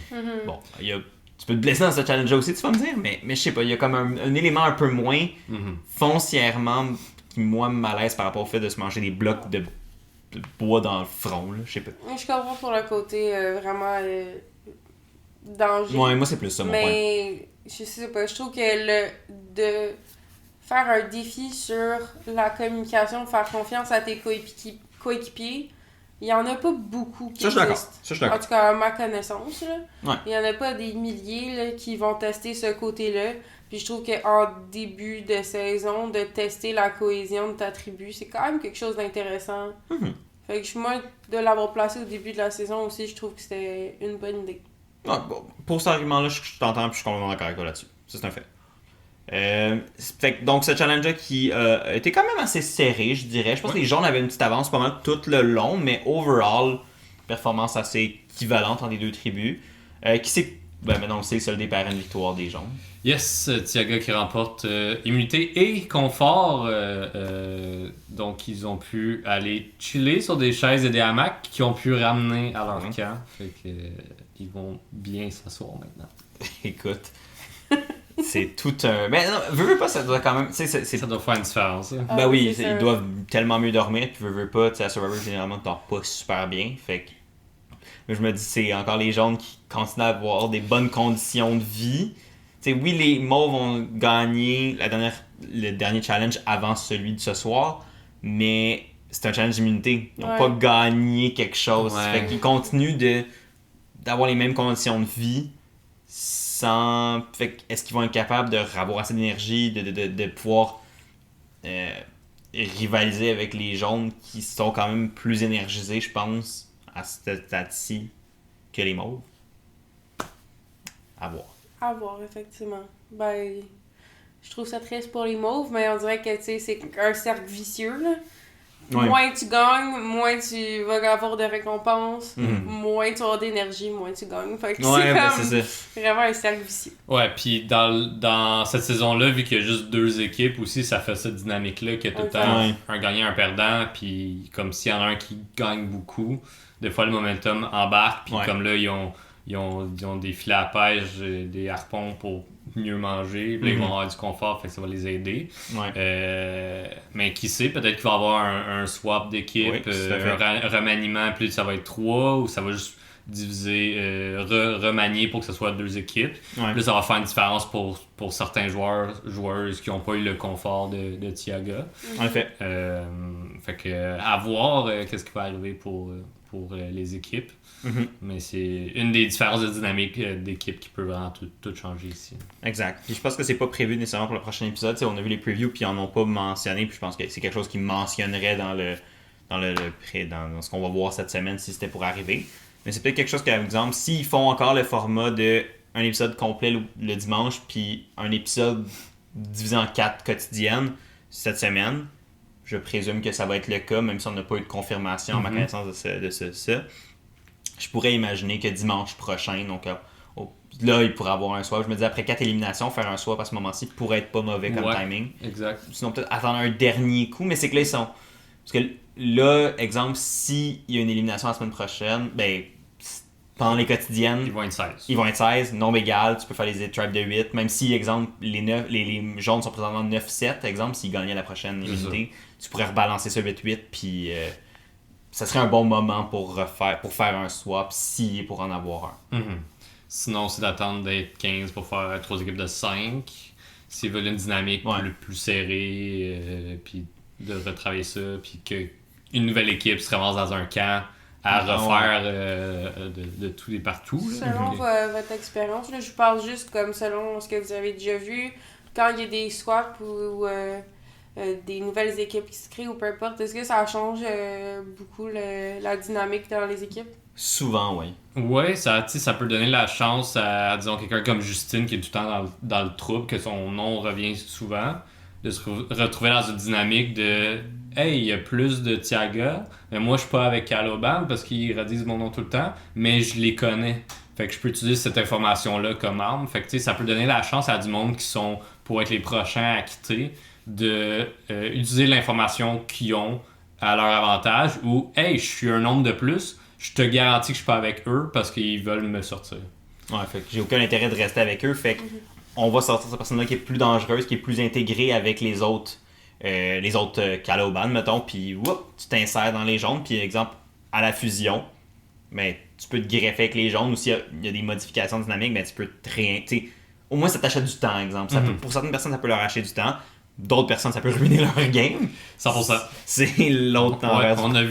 bon, tu peux te blesser dans ce challenge-là aussi, tu vas me dire. Mais je sais pas, il y a comme un élément un peu moins foncièrement qui, moi, me malaise par rapport au fait de se manger des blocs de bois dans le front. Là, je sais pas. Je comprends pour le côté vraiment danger. Ouais, moi, c'est plus ça mon point. Mais je sais pas, je trouve que de faire un défi sur la communication, faire confiance à tes coéquipiers, il y en a pas beaucoup qui Ça, je suis d'accord. existent. Ça, je suis d'accord. En tout cas, à ma connaissance, là. Ouais. Il y en a pas des milliers là, qui vont tester ce côté-là. Puis je trouve qu'en début de saison, de tester la cohésion de ta tribu, c'est quand même quelque chose d'intéressant. Fait que moi, de l'avoir placé au début de la saison aussi, je trouve que c'était une bonne idée. Ouais, bon, pour cet argument-là, je t'entends et je suis complètement d'accord avec toi là-dessus. Ça, c'est un fait. Fait que, donc, ce challenge-là qui était quand même assez serré, je dirais. Je pense que les jaunes avaient une petite avance pas mal tout le long, mais overall, performance assez équivalente entre les deux tribus. Qui c'est. Ben, maintenant, on le sait, c'est le départ une victoire des jaunes. Yes, Tiaga qui remporte immunité et confort. Donc, ils ont pu aller chiller sur des chaises et des hamacs qui ont pu ramener à leur camp. Fait que, ils vont bien s'asseoir maintenant. Écoute, c'est tout un. Ben, non, veux pas, ça doit quand même. Tu sais, Ça doit faire une différence. Hein. Ah Ben oui, c'est ça. ils doivent tellement mieux dormir, puis veux pas, tu sais, à Survivor, généralement, tu dors pas super bien. Fait que. Mais je me dis, c'est encore les jaunes qui continuent à avoir des bonnes conditions de vie. Tu sais, oui, les mauves ont gagné le dernier challenge avant celui de ce soir, mais c'est un challenge d'immunité. Ils n'ont pas gagné quelque chose. Ouais. Fait qu'ils continuent d'avoir les mêmes conditions de vie sans. Fait que est-ce qu'ils vont être capables de avoir assez d'énergie, de pouvoir rivaliser avec les jaunes qui sont quand même plus énergisés, je pense, à ce stade-ci que les mauves? À voir. À voir, effectivement. Ben, je trouve ça triste pour les mauves, mais on dirait que, tu sais, c'est un cercle vicieux, là. Ouais. Moins tu gagnes, moins tu vas avoir de récompenses, moins tu auras d'énergie, moins tu gagnes. Fait que Ouais, c'est ben, comme c'est ça. vraiment un cercle vicieux. Ouais, puis dans cette saison-là, vu qu'il y a juste deux équipes aussi, ça fait cette dynamique-là qu'il y a tout le temps Ouais. un gagnant, un perdant, puis comme s'il y en a un qui gagne beaucoup, des fois le momentum embarque, puis Ouais. comme là, ils ont des filets à pêche, des harpons pour mieux manger, puis là, ils vont avoir du confort, fait que ça va les aider. Ouais. Mais qui sait, peut-être qu'il va y avoir un swap d'équipe, Oui, tout à fait. un remaniement, plus ça va être 3, ou ça va juste diviser, remanier pour que ce soit 2 équipes. Ouais. Là, ça va faire une différence pour certains joueuses qui n'ont pas eu le confort de Tiaga. En effet. Fait que, à voir qu'est-ce qui va arriver pour pour les équipes. Mhm. Mais c'est une des différences de dynamique d'équipe qui peut vraiment tout changer ici. Exact. Puis je pense que c'est pas prévu nécessairement pour le prochain épisode. T'sais, on a vu les previews puis ils en ont pas mentionné. Puis je pense que c'est quelque chose qu'ils mentionneraient dans ce qu'on va voir cette semaine si c'était pour arriver. Mais c'est peut-être quelque chose que, par exemple, s'ils font encore le format de un épisode complet le dimanche puis un épisode divisé en 4 quotidiennes cette semaine, je présume que ça va être le cas, même si on n'a pas eu de confirmation à ma connaissance de ça. Je pourrais imaginer que dimanche prochain, donc là, il pourrait avoir un swap. Je me dis, après 4 éliminations, faire un swap à ce moment-ci pourrait être pas mauvais comme timing. Exact. Sinon, peut-être attendre un dernier coup, mais c'est que là, ils sont... Parce que là, exemple, s'il y a une élimination la semaine prochaine, ben, pendant les quotidiennes, Ils vont être 16. ils vont être 16, nombre égal, tu peux faire les tribes de 8, même si, exemple, les jaunes sont présentement 9-7, exemple, s'ils gagnaient la prochaine unité, tu pourrais rebalancer ça 8-8, puis ça serait un bon moment pour faire un swap, s'il est pour en avoir un. Sinon, c'est d'attendre d'être 15 pour faire 3 équipes de 5. S'ils veulent une dynamique plus serrée, puis de retravailler ça, puis qu'une nouvelle équipe se ramasse dans un camp à refaire de tous les partout. Là. Selon votre expérience, là, je vous parle juste comme selon ce que vous avez déjà vu, quand il y a des swaps ou des nouvelles équipes qui se créent ou peu importe, est-ce que ça change beaucoup la dynamique dans les équipes? Souvent, oui. Ouais, ça peut donner la chance à, disons, quelqu'un comme Justine qui est tout le temps dans le trouble, que son nom revient souvent, de se retrouver dans une dynamique de « Hey, il y a plus de Tiaga, mais moi je suis pas avec Caloban parce qu'ils redisent mon nom tout le temps, mais je les connais. » Fait que je peux utiliser cette information-là comme arme. Fait que ça peut donner la chance à du monde qui sont pour être les prochains à quitter de utiliser l'information qu'ils ont à leur avantage ou « Hey, je suis un nombre de plus, je te garantis que je suis pas avec eux parce qu'ils veulent me sortir. » Ouais, fait que j'ai aucun intérêt de rester avec eux. Fait que on va sortir cette personne-là qui est plus dangereuse, qui est plus intégrée avec les autres Caloban, mettons, puis tu t'insères dans les jaunes, puis exemple, à la fusion, ben, tu peux te greffer avec les jaunes, ou s'il y a des modifications dynamiques, ben, tu peux au moins ça t'achète du temps, exemple. Pour certaines personnes, ça peut leur acheter du temps. D'autres personnes, ça peut ruiner leur game. 100%. C'est l'autre ouais, on a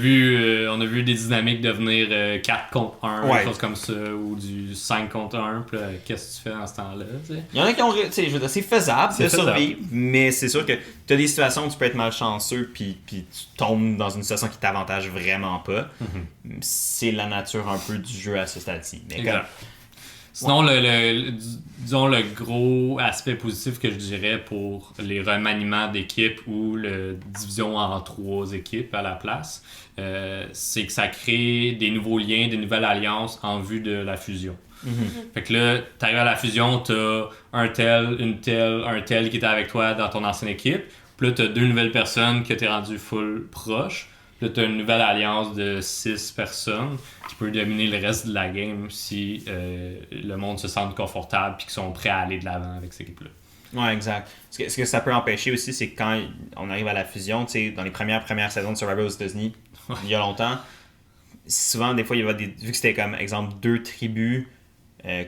vu des dynamiques devenir 4 contre 1, des choses comme ça, ou du 5 contre 1. Puis qu'est-ce que tu fais dans ce temps-là? T'sais? Il y en a qui ont... je veux dire, c'est faisable de survivre, mais c'est sûr que tu as des situations où tu peux être malchanceux puis tu tombes dans une situation qui t'avantage vraiment pas. C'est la nature un peu du jeu à ce stade-ci. Mais comme... Sinon, disons le gros aspect positif que je dirais pour les remaniements d'équipes ou la division en 3 équipes à la place, c'est que ça crée des nouveaux liens, des nouvelles alliances en vue de la fusion. Fait que là, t'arrives à la fusion, t'as un tel qui était avec toi dans ton ancienne équipe, puis là, t'as 2 nouvelles personnes que t'es rendu full proche. Là, tu as une nouvelle alliance de 6 personnes qui peut dominer le reste de la game si le monde se sent confortable et qu'ils sont prêts à aller de l'avant avec cette équipe-là. Ouais, exact. Ce que ça peut empêcher aussi, c'est que quand on arrive à la fusion, tu sais, dans les premières saisons de Survivor aux États-Unis, il y a longtemps, souvent, des fois, il y avait vu que c'était comme, exemple, 2 tribus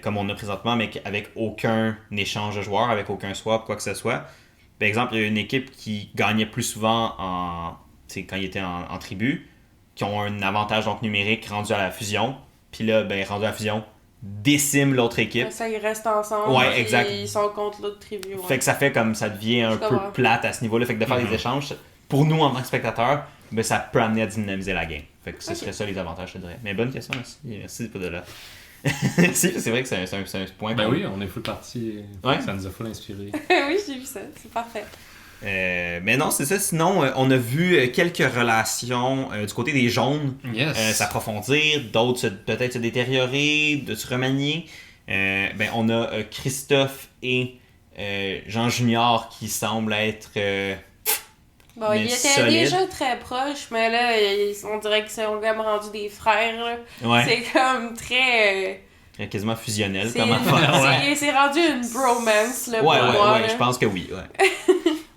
comme on a présentement, mais avec aucun échange de joueurs, avec aucun swap, quoi que ce soit. Par exemple, il y a une équipe qui gagnait plus souvent quand ils étaient en tribu, qui ont un avantage donc numérique rendu à la fusion, puis là, ben, rendu à la fusion, décime l'autre équipe. Ça, ils restent ensemble, ouais, exact. Ils sont contre l'autre tribu. Ouais. Fait que ça fait comme ça devient un peu plate à ce niveau-là, fait que de faire des échanges, pour nous en tant que spectateurs, ben, ça peut amener à dynamiser la game. Fait que ce serait ça les avantages, je te dirais. Mais bonne question, merci. Merci pour de là. C'est vrai que c'est un point. Ben oui, on est full parti. Ouais. Ça nous a full inspiré. Oui, j'ai vu ça, c'est parfait. Mais non, c'est ça. Sinon, on a vu quelques relations du côté des jaunes s'approfondir, d'autres peut-être se détériorer, de se remanier. Ben, on a Christophe et Jean Junior qui semblent être bon, ils étaient déjà très proches, mais là, on dirait qu'ils sont comme rendus des frères. Là. Ouais. C'est comme très... quasiment fusionnel c'est comme affaire. C'est rendu une bromance là, pour moi. Ouais, je pense que oui. Ouais.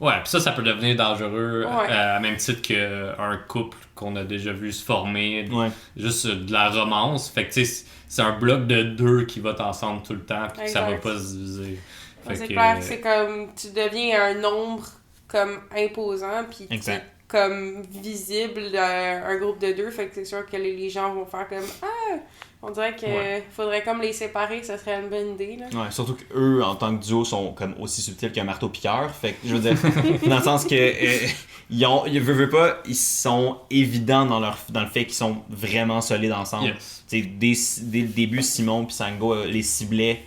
Ouais, puis ça peut devenir dangereux à même titre qu'un couple qu'on a déjà vu se former, juste de la romance. Fait que tu sais, c'est un bloc de 2 qui votent ensemble tout le temps, puis ça va pas se diviser. C'est clair que c'est comme, tu deviens un nombre comme imposant, puis comme visible un groupe de 2, fait que c'est sûr que les gens vont faire comme on dirait que faudrait comme les séparer, ça serait une bonne idée là. Ouais, surtout qu'eux en tant que duo sont comme aussi subtils qu'un marteau piqueur, fait que je veux dire dans le sens que ils veulent pas, ils sont évidents dans le fait qu'ils sont vraiment solides ensemble. Dès le début, Simon puis Sango les ciblaient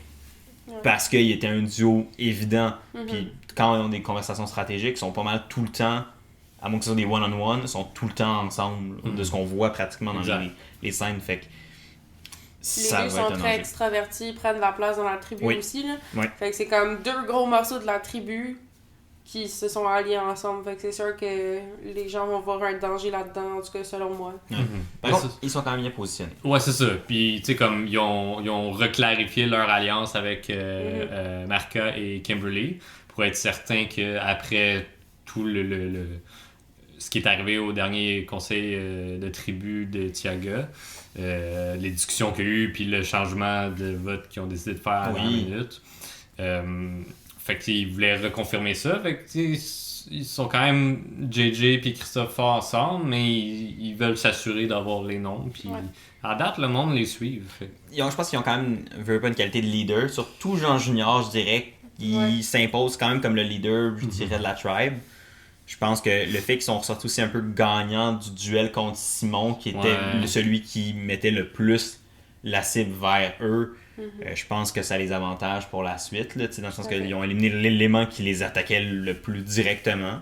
parce qu'ils étaient un duo évident. Puis quand ils ont des conversations stratégiques, ils sont pas mal tout le temps, à moins que ce soit des one-on-one, ils sont tout le temps ensemble, de ce qu'on voit pratiquement dans les scènes. Fait que les deux sont très extravertis, prennent de la place dans la tribu aussi. Là. Fait que c'est comme 2 gros morceaux de la tribu qui se sont alliés ensemble. Fait que c'est sûr que les gens vont voir un danger là-dedans, en tout cas selon moi. Par contre, ils sont quand même bien positionnés. Ouais, c'est ça. Puis, tu sais, comme ils ont reclarifié leur alliance avec Marca et Kimberly pour être certain qu'après tout ce qui est arrivé au dernier conseil de tribu de Tiaga, les discussions qu'il y a eu, puis le changement de vote qu'ils ont décidé de faire à la minute. Fait qu'ils voulaient reconfirmer ça. Fait que ils sont quand même JJ et Christophe forts ensemble, mais ils veulent s'assurer d'avoir les noms. Puis à date, le monde les suit. Je pense qu'ils ont quand même une qualité de leader. Surtout Jean Junior, je dirais, il s'impose quand même comme le leader, je dirais, de la tribe. Je pense que le fait qu'ils sont ressortis aussi un peu gagnants du duel contre Simon, qui était celui qui mettait le plus la cible vers eux, je pense que ça les avantage pour la suite, là, dans le sens qu'ils ont éliminé l'élément qui les attaquait le plus directement.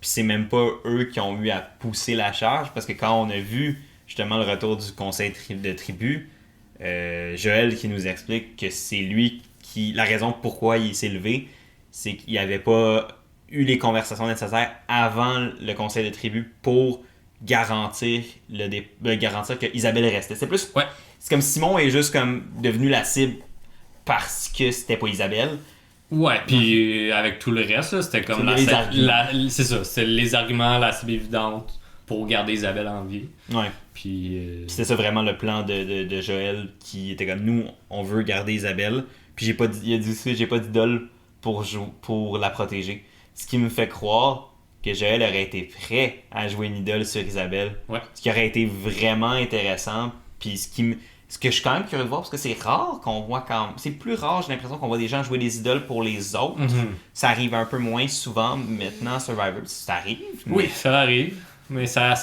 Puis c'est même pas eux qui ont eu à pousser la charge, parce que quand on a vu justement le retour du conseil de tribu, Joël qui nous explique que c'est lui qui... La raison pourquoi il s'est levé, c'est qu'il n'y avait pas eu les conversations nécessaires avant le conseil de tribu pour garantir garantir que Isabelle restait. C'est plus... C'est comme Simon est juste comme devenu la cible parce que c'était pas Isabelle. Ouais, puis avec tout le reste, là, c'était comme c'est ça, c'est les arguments, la cible évidente pour garder Isabelle en vie. Ouais. Puis c'était ça vraiment le plan de Joël qui était comme nous, on veut garder Isabelle. Puis il a dit ça, j'ai pas d'idole pour la protéger. Ce qui me fait croire que Joël aurait été prêt à jouer une idole sur Isabelle. Ce qui aurait été vraiment intéressant. Puis ce que je suis quand même curieux de voir, parce que c'est rare qu'on voit c'est plus rare, j'ai l'impression qu'on voit des gens jouer des idoles pour les autres. Ça arrive un peu moins souvent maintenant, Survivor. Ça arrive. Oui, ça arrive. Mais ça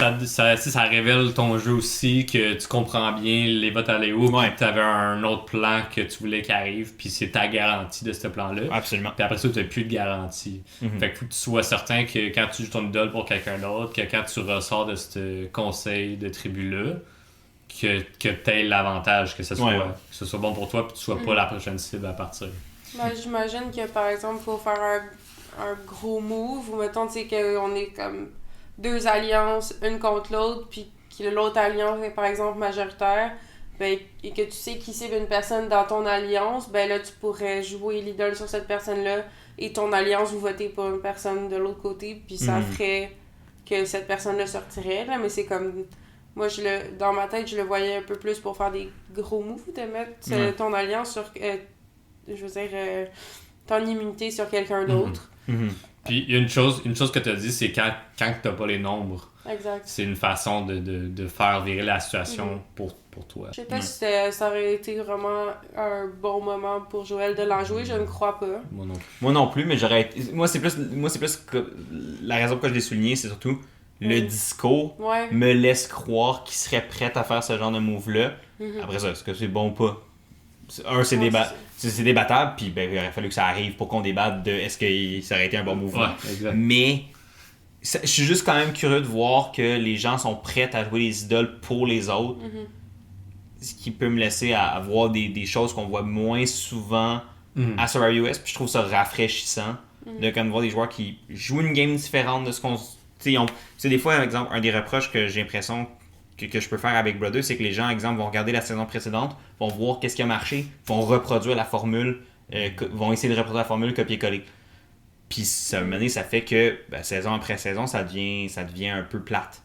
révèle ton jeu aussi, que tu comprends bien les votes à Léo, puis tu avais un autre plan que tu voulais qu'il arrive, puis c'est ta garantie de ce plan-là. Absolument. Puis après ça, tu n'as plus de garantie. Fait que faut que tu sois certain que quand tu joues ton idole pour quelqu'un d'autre, que quand tu ressors de ce conseil de tribu-là, que tu aies l'avantage, que ce soit bon pour toi, puis que tu sois pas la prochaine cible à partir. Ben, j'imagine que par exemple, il faut faire un gros move, ou mettons, tu sais, qu'on est comme 2 alliances, une contre l'autre, puis que l'autre alliance est par exemple majoritaire, ben, et que tu sais qui cible une personne dans ton alliance, ben là tu pourrais jouer l'idole sur cette personne-là, et ton alliance, vous votez pour une personne de l'autre côté, puis ça ferait que cette personne-là sortirait, là, mais c'est comme... Moi, dans ma tête, je le voyais un peu plus pour faire des gros moves, de mettre ton alliance sur... ton immunité sur quelqu'un d'autre. Puis, il y a une chose que tu as dit, c'est quand tu n'as pas les nombres. Exact. C'est une façon de faire virer la situation pour toi. Je sais pas si ça aurait été vraiment un bon moment pour Joël de l'en jouer, je ne crois pas. Moi non plus, mais moi, c'est plus que... La raison pour laquelle je l'ai souligné, c'est surtout... Le discours me laisse croire qu'il serait prêt à faire ce genre de move-là. Après ça, est-ce que c'est bon ou pas? C'est débattable, puis il aurait fallu que ça arrive pour qu'on débatte de est-ce que ça aurait été un bon mouvement. Mais je suis juste quand même curieux de voir que les gens sont prêts à jouer les idoles pour les autres. Ce qui peut me laisser à voir des choses qu'on voit moins souvent à Survivor US. Puis je trouve ça rafraîchissant de comme voir des joueurs qui jouent une game différente de ce qu'on... C'est des fois, par exemple, un des reproches que j'ai l'impression que je peux faire avec Brother, c'est que les gens, par exemple, vont regarder la saison précédente, vont voir qu'est-ce qui a marché, vont reproduire la formule, vont essayer de reproduire la formule copier-coller. Puis ça fait que saison après saison, ça devient un peu plate.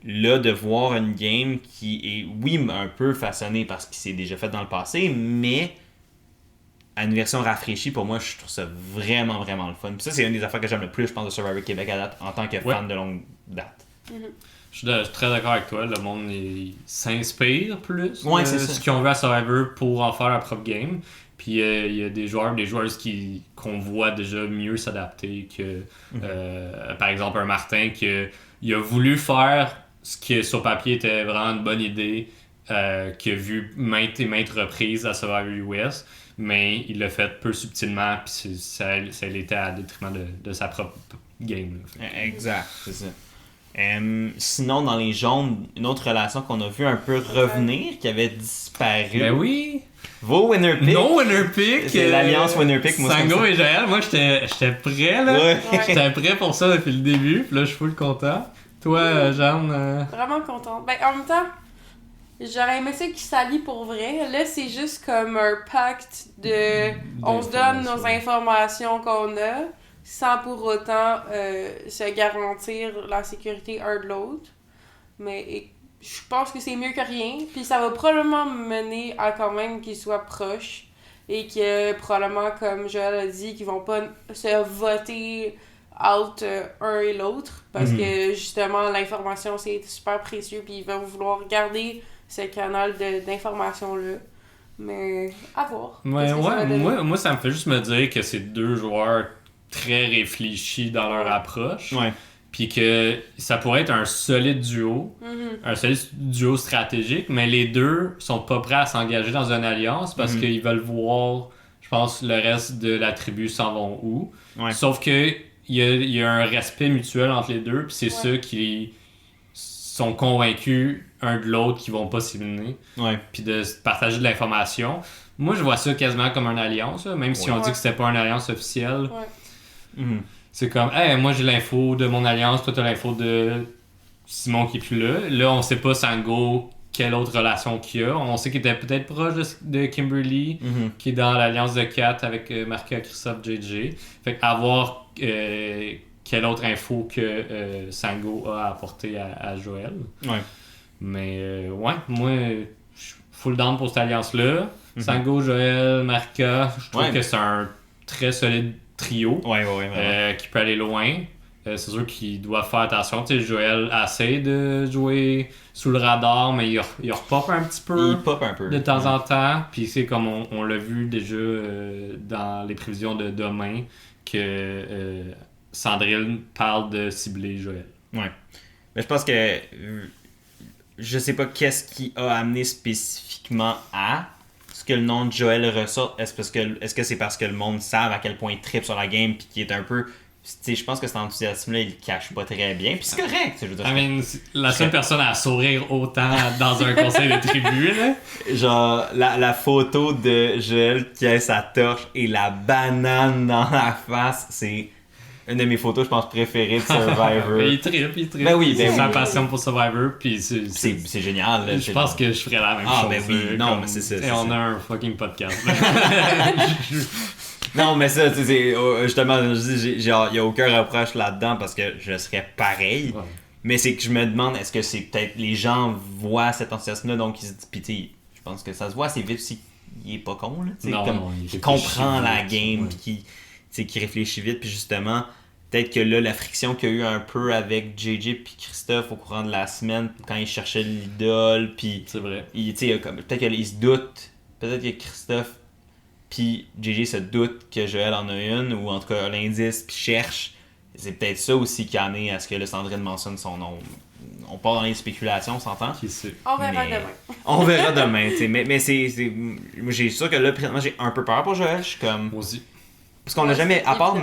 Là, de voir une game qui est, oui, un peu façonnée parce qu'il s'est déjà fait dans le passé, mais à une version rafraîchie, pour moi, je trouve ça vraiment, vraiment le fun. Puis ça, c'est une des affaires que j'aime le plus, je pense, de Survivor Québec à date, en tant que fan de longue date. Je suis très d'accord avec toi. Le monde s'inspire plus Ouais, de c'est ça. ce qu'ils ont vu à Survivor pour en faire leur propre game. Puis il y a des joueuses qu'on voit déjà mieux s'adapter que, par exemple, un Martin il a voulu faire ce qui sur papier était vraiment une bonne idée, qu'il a vu maintes et maintes reprises à Survivor US, mais il l'a fait peu subtilement, puis ça l'était à détriment de sa propre game. Là. Exact, c'est ça. Sinon, dans les jaunes, une autre relation qu'on a vu un peu revenir, qui avait disparu. Ben oui! Vos winner pick. Non winner pick! C'est l'alliance winner pick, moi. Sango et Joël, moi j'étais prêt là. Ouais. J'étais prêt pour ça depuis le début, puis là je suis full content. Toi, Jeanne. Vraiment contente. Ben, en même temps, j'aurais aimé ça qu'ils s'allient pour vrai. Là, c'est juste comme un pacte de. On se donne nos informations qu'on a, sans pour autant se garantir la sécurité un de l'autre. Mais je pense que c'est mieux que rien. Puis ça va probablement mener à quand même qu'ils soient proches. Et que probablement, comme Joël a dit, qu'ils vont pas se voter out un et l'autre. Parce que justement, l'information c'est super précieux. Puis ils vont vouloir garder ce canal d'information-là. Mais à voir. Moi, ça me fait juste me dire que c'est deux joueurs très réfléchis dans leur approche. Ouais. Puis que ça pourrait être un solide duo, un solide duo stratégique, mais les deux sont pas prêts à s'engager dans une alliance parce qu'ils veulent voir, je pense, le reste de la tribu s'en vont où. Ouais. Sauf que il y a un respect mutuel entre les deux, puis c'est ceux qui sont convaincus un de l'autre qui vont pas s'éliminer, puis de partager de l'information. Moi, je vois ça quasiment comme une alliance, là, même si on dit que c'était pas une alliance officielle. C'est comme, hey, moi j'ai l'info de mon alliance, toi t'as l'info de Simon qui est plus là. Là, on sait pas Sango quelle autre relation qu'il a. On sait qu'il était peut-être proche de Kimberly, qui est dans l'alliance de 4 avec Marca, Christophe, JJ. Fait qu'avoir quelle autre info que Sango a apporté à Joël. Ouais. Mais moi, je suis full down pour cette alliance-là. Sango, Joël, Marca, je trouve que c'est un très solide trio qui peut aller loin. C'est sûr qu'il doit faire attention. Tu sais, Joël essaie de jouer sous le radar, mais il repop un petit peu. Il pop un peu. De temps en temps. Puis c'est comme on l'a vu déjà dans les prévisions de demain que Sandrine parle de cibler Joël. Ouais. Mais je pense que je sais pas qu'est-ce qui a amené spécifiquement à ce que le nom de Joël ressort. Est-ce que c'est parce que le monde savent à quel point il tripe sur la game puis qu'il est un peu... Je pense que cet enthousiasme-là, il le cache pas très bien. Puis c'est correct. Je veux dire, la seule personne à sourire autant dans un conseil de tribu, là. Genre, la photo de Joël qui a sa torche et la banane dans la face, c'est une de mes photos, je pense, préférées de Survivor. Il tripe. Ben oui, c'est sa passion pour Survivor, puis c'est génial. Là, je pense que je ferais la même chose. Ah, ben oui, non, mais c'est ça. Et on a un fucking podcast. Non, mais ça, justement, il n'y a aucun reproche là-dedans parce que je serais pareil. Ouais. Mais c'est que je me demande, est-ce que c'est peut-être les gens voient cet enthousiasme-là, donc ils se disent, pis je pense que ça se voit assez vite si il est pas con, là. Il comprend la game, puis qui réfléchit vite, puis justement, peut-être que là, la friction qu'il y a eu un peu avec JJ puis Christophe au courant de la semaine, quand ils cherchaient l'idole, puis c'est vrai. Peut-être qu'il se doute, peut-être que Christophe puis JJ se doute que Joël en a une, ou en tout cas l'indice, puis cherche. C'est peut-être ça aussi qui a amené à ce que le Sandrine mentionne son nom. On part dans les spéculations, on s'entend? On verra demain. On verra demain, tu sais. Mais moi, j'ai sûr que là, présentement, j'ai un peu peur pour Joël. Je suis comme... Moi aussi. Parce qu'on l'a jamais... À part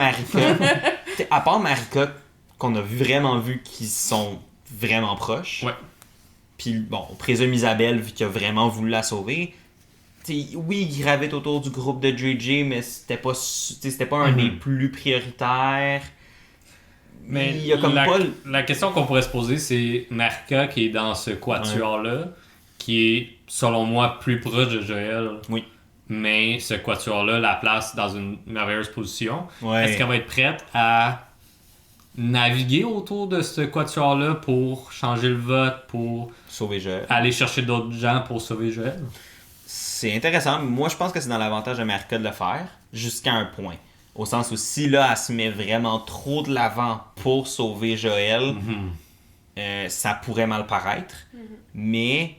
Marika, qu'on a vraiment vu qu'ils sont vraiment proches. Ouais. Puis bon, on présume Isabelle, vu qu'il a vraiment voulu la sauver. T'sais, oui, il gravite autour du groupe de JJ, mais c'était pas un des plus prioritaires. Mais il y a comme la question qu'on pourrait se poser, c'est Marika qui est dans ce quatuor-là, qui est, selon moi, plus proche de Joël. Oui. Mais ce quatuor-là la place dans une merveilleuse position. Ouais. Est-ce qu'elle va être prête à naviguer autour de ce quatuor-là pour changer le vote, pour sauver Joël, aller chercher d'autres gens pour sauver Joël? c'est intéressant. Moi, je pense que c'est dans l'avantage de Marika de le faire, jusqu'à un point. Au sens où si là, elle se met vraiment trop de l'avant pour sauver Joël, ça pourrait mal paraître. Mais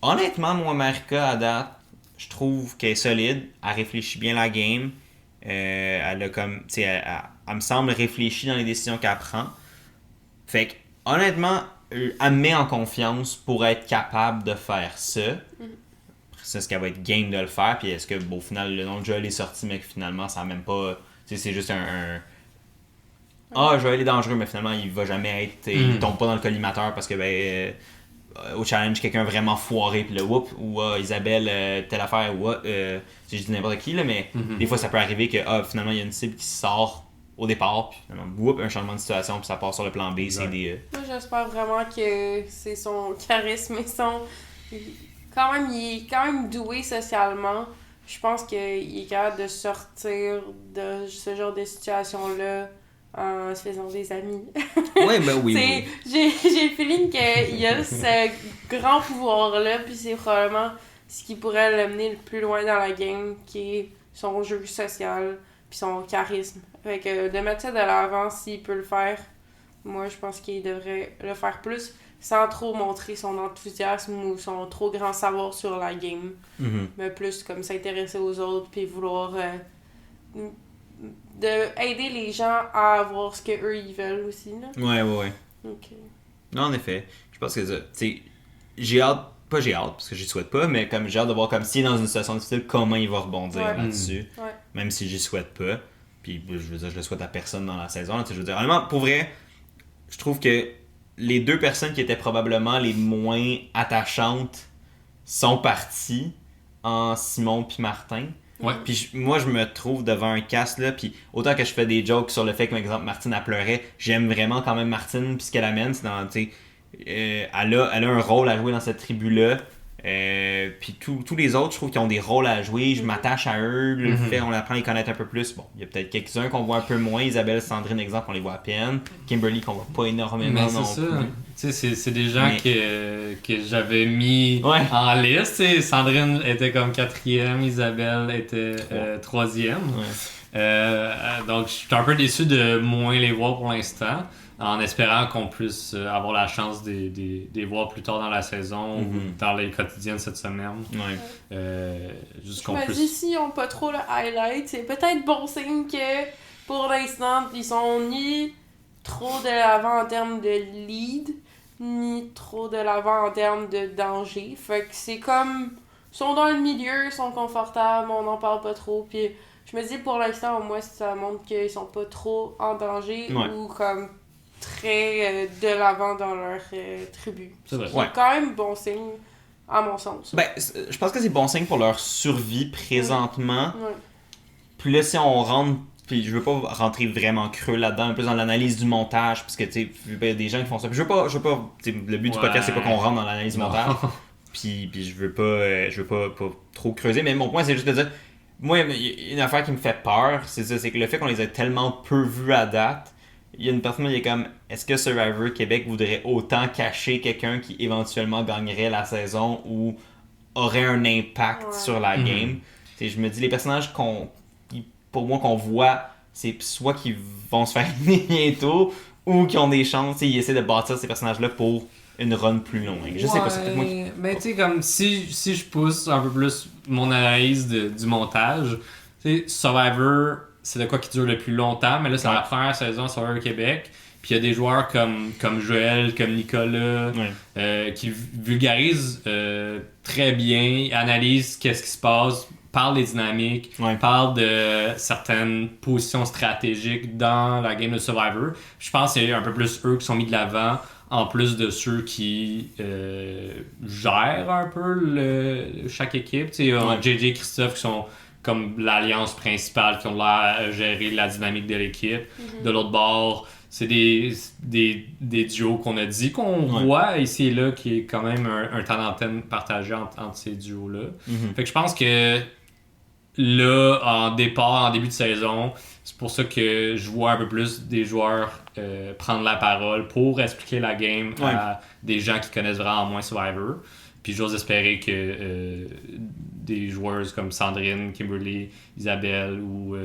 honnêtement, moi, Marika, à date, je trouve qu'elle est solide. Elle réfléchit bien la game. Elle a comme. Tu sais, elle me semble réfléchie dans les décisions qu'elle prend. Fait que, honnêtement, elle me met en confiance pour être capable de faire ça. Après ça, est-ce qu'elle va être game de le faire? Puis est-ce que, bon, au final, le nom de Joël est sorti, mais que finalement, ça n'a même pas. Tu sais, c'est juste Ah, Joël est dangereux, mais finalement, il va jamais être. Il tombe pas dans le collimateur parce que, au challenge, quelqu'un vraiment foiré, puis le whoop, ou Isabelle, telle affaire, ou je dis n'importe qui, là, mais des fois, ça peut arriver que, finalement, il y a une cible qui sort au départ, puis finalement, whoop, un changement de situation, puis ça part sur le plan B, c'est des... Moi, j'espère vraiment que c'est son charisme et son... il est quand même doué socialement. Je pense qu'il est capable de sortir de ce genre de situation-là en se faisant des amis. Ouais, ben oui. J'ai le feeling qu'il a ce grand pouvoir-là, puis c'est probablement ce qui pourrait l'amener le plus loin dans la game, qui est son jeu social, puis son charisme. Fait que de mettre ça de l'avant, s'il peut le faire, moi je pense qu'il devrait le faire plus, sans trop montrer son enthousiasme ou son trop grand savoir sur la game. Mais plus comme s'intéresser aux autres, puis vouloir aider les gens à avoir ce qu'eux ils veulent aussi. Là. Ouais. Okay. Non, en effet. Je pense que ça, tu sais, j'ai hâte, parce que j'y souhaite pas, mais comme j'ai hâte de voir comme s'il est dans une situation difficile, comment il va rebondir là-dessus. Même si j'y souhaite pas. Puis je veux dire, je le souhaite à personne dans la saison. Là, je veux dire, honnêtement, pour vrai, je trouve que les deux personnes qui étaient probablement les moins attachantes sont parties en Simon puis Martin. Ouais. Puis moi, je me trouve devant un cast, là, puis autant que je fais des jokes sur le fait que, par exemple, Martine a pleuré, j'aime vraiment quand même Martine, puis ce qu'elle amène, c'est dans, tu sais, elle a un rôle à jouer dans cette tribu-là. Puis tous les autres, je trouve qu'ils ont des rôles à jouer, je m'attache à eux, le fait on apprend à les connaître un peu plus. Bon, il y a peut-être quelques-uns qu'on voit un peu moins, Isabelle, Sandrine, exemple, on les voit à peine, Kimberly qu'on voit pas énormément non c'est plus. Tu sais, c'est des gens que j'avais mis en liste. T'sais, Sandrine était comme 4e, Isabelle était 3e. Donc je suis un peu déçu de moins les voir pour l'instant, en espérant qu'on puisse avoir la chance de les voir plus tard dans la saison ou dans les quotidiennes cette semaine. Juste qu'on puisse... Si ils n'ont pas trop le highlight, c'est peut-être bon signe que pour l'instant, ils sont ni trop de l'avant en termes de lead, ni trop de l'avant en termes de danger. Fait que c'est comme... Ils sont dans le milieu, ils sont confortables, on n'en parle pas trop, puis je me dis pour l'instant, au moins, ça montre qu'ils sont pas trop en danger ou comme très de l'avant dans leur tribu. C'est vrai. C'est quand même bon signe, à mon sens. Ben, je pense que c'est bon signe pour leur survie présentement. Puis là, si on rentre, puis je veux pas rentrer vraiment creux là-dedans, un peu dans l'analyse du montage, parce que tu sais, il y a des gens qui font ça. Puis je veux pas le but du podcast, c'est pas qu'on rentre dans l'analyse du montage. Puis je veux pas trop creuser, mais mon point, c'est juste de dire, moi, il y a une affaire qui me fait peur, c'est ça, c'est que le fait qu'on les ait tellement peu vus à date, il y a une personne qui est comme, est-ce que Survivor Québec voudrait autant cacher quelqu'un qui éventuellement gagnerait la saison ou aurait un impact sur la game? T'sais, je me dis, les personnages pour moi qu'on voit, c'est soit qu'ils vont se faire éliminer bientôt ou qui ont des chances, ils essaient de bâtir ces personnages-là pour une run plus longue. Je sais pas, c'est peut-être moi qui... Mais tu sais, comme si je pousse un peu plus mon analyse du montage, tu sais, Survivor, c'est de quoi qui dure le plus longtemps, mais là, c'est la première saison de Survivor Québec. Puis il y a des joueurs comme Joël, comme Nicolas, qui vulgarisent très bien, analysent qu'est-ce qui se passe, parlent des dynamiques, parlent de certaines positions stratégiques dans la game de Survivor. Je pense que c'est un peu plus eux qui sont mis de l'avant, en plus de ceux qui gèrent un peu chaque équipe. Tu sais, JJ et Christophe qui sont comme l'alliance principale, qui ont l'air à gérer la dynamique de l'équipe. De l'autre bord, c'est des duos qu'on a dit qu'on voit ici et là, qui est quand même un temps d'antenne partagé entre ces duos-là. Fait que je pense que là, en début de saison, c'est pour ça que je vois un peu plus des joueurs prendre la parole pour expliquer la game à des gens qui connaissent vraiment moins Survivor. Puis j'ose espérer que des joueuses comme Sandrine, Kimberly, Isabelle ou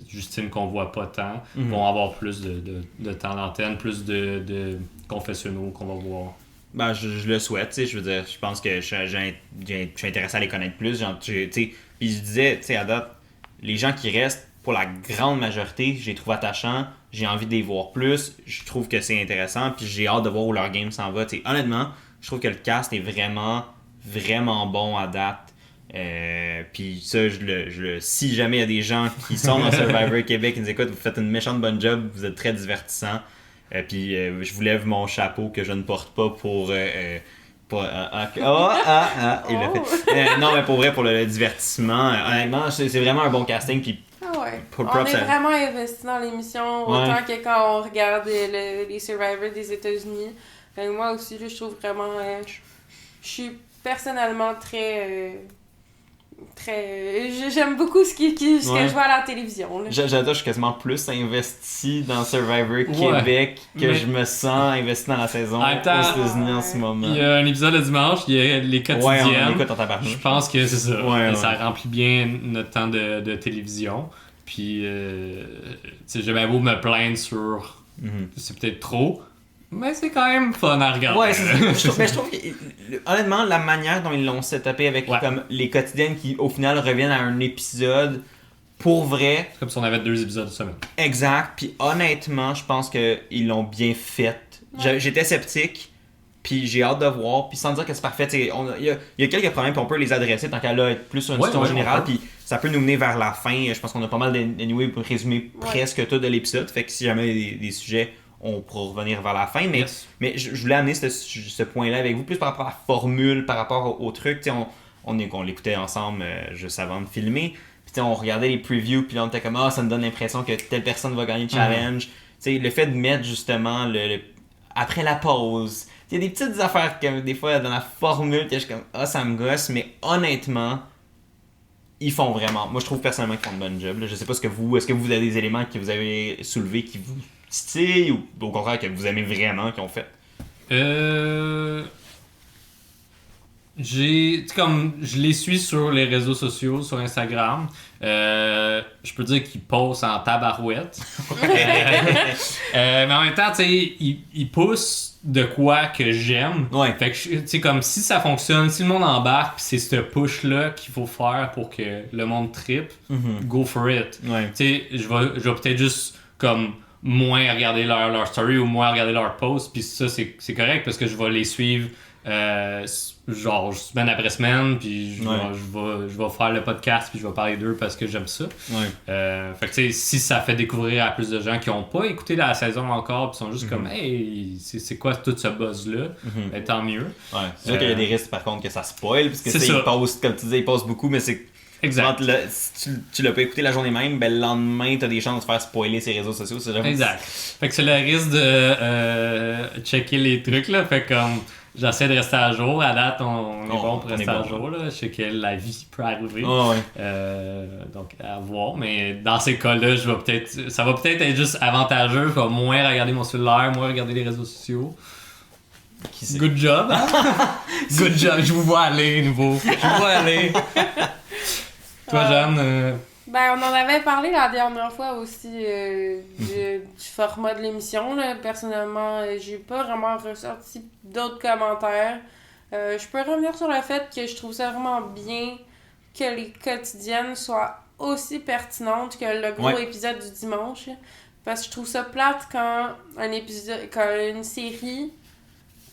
Justine qu'on voit pas tant vont avoir plus de temps d'antenne, plus de confessionnaux qu'on va voir. Ben, je le souhaite, tu sais, je veux dire, je pense que je suis intéressé à les connaître plus, genre, tu sais, puis je disais, tu sais, à date, les gens qui restent, pour la grande majorité, je les trouve attachants, j'ai envie de les voir plus, je trouve que c'est intéressant, puis j'ai hâte de voir où leur game s'en va, tu sais, honnêtement, je trouve que le cast est vraiment, vraiment bon à date, puis ça, si jamais il y a des gens qui sont dans Survivor Québec qui nous écoutent, vous faites une méchante bonne job, vous êtes très divertissants. Puis je vous lève mon chapeau que je ne porte pas pour il l'a fait. Non, mais pour vrai, pour le divertissement, honnêtement, c'est vraiment un bon casting. Puis on est vraiment investi dans l'émission, autant que quand on regarde les Survivors des États-Unis. Moi aussi, là, je trouve vraiment... je suis personnellement très... J'aime beaucoup ce que je vois à la télévision. J'adore, je suis quasiment plus investi dans Survivor Québec que je me sens investi dans la saison aux États-Unis en ce moment. Il y a un épisode le dimanche, il y a les quotidiennes. Ouais, on écoute en tabarnak. Je pense que c'est ça. Ça remplit bien notre temps de télévision. Puis, j'ai bien beau me plaindre sur c'est peut-être trop. Mais c'est quand même fun à regarder. Ouais, c'est ça. je trouve que, honnêtement, la manière dont ils l'ont setupé avec comme les quotidiennes qui, au final, reviennent à un épisode, pour vrai... C'est comme si on avait 2 épisodes de semaine. Exact. Puis honnêtement, je pense qu'ils l'ont bien fait. Ouais. J'étais sceptique, puis j'ai hâte de voir. Puis sans dire que c'est parfait, il y a quelques problèmes, puis on peut les adresser tant qu'à là être plus sur une situation générale. Puis ça peut nous mener vers la fin. Je pense qu'on a pas mal d'anyway pour résumer presque tout de l'épisode. Fait que si jamais il y a des sujets... on pourra revenir vers la fin, mais je voulais amener ce point-là avec vous, plus par rapport à la formule, par rapport au truc. On l'écoutait ensemble juste avant de filmer, puis on regardait les previews, puis là on était comme « Ah, ça me donne l'impression que telle personne va gagner le challenge. Le fait de mettre justement après la pause, il y a des petites affaires que des fois dans la formule, que je suis comme « Ah, ça me gosse », mais honnêtement, ils font vraiment... Moi, je trouve personnellement qu'ils font une bonne job. Là. Je sais pas est-ce que vous avez des éléments que vous avez soulevés qui vous titillent ou au contraire que vous aimez vraiment qu'ils ont fait? Je les suis sur les réseaux sociaux, sur Instagram. Je peux dire qu'ils posent en tabarouette. Mais en même temps, ils poussent de quoi que j'aime. Ouais. Fait que, comme si ça fonctionne, si le monde embarque, pis c'est ce push-là qu'il faut faire pour que le monde trippe, go for it. Ouais. Je vais peut-être juste comme moins regarder leur story ou moins regarder leur post, puis ça, c'est correct parce que je vais les suivre genre semaine après semaine, puis je vais faire le podcast, puis je vais parler d'eux parce que j'aime ça. Fait que si ça fait découvrir à plus de gens qui n'ont pas écouté la saison encore, puis sont juste comme « Hey, c'est quoi tout ce buzz-là? » Ben, tant mieux. Ouais. C'est sûr qu'il y a des risques par contre que ça spoil, parce que ils postent, comme tu disais, ils postent beaucoup, mais c'est... Exact. Si tu l'as pas écouté la journée même, ben le lendemain, t'as des chances de faire spoiler ses réseaux sociaux. Exact. Fait que c'est le risque de checker les trucs, là. Fait que j'essaie de rester à jour. À date, on est bon pour rester à jour, là. Je sais que la vie peut arriver. Donc, à voir. Mais dans ces cas-là, ça va peut-être être juste avantageux. Je vais moins regarder mon cellulaire, moins regarder les réseaux sociaux. Good job. Hein? Good job. Je vous vois aller, nouveau. Je vous vois aller. Toi, Jeanne? Ben, on en avait parlé la dernière fois aussi du format de l'émission. Là. Personnellement, j'ai pas vraiment ressorti d'autres commentaires. Je peux revenir sur le fait que je trouve ça vraiment bien que les quotidiennes soient aussi pertinentes que le gros épisode du dimanche. Parce que je trouve ça plate quand une série...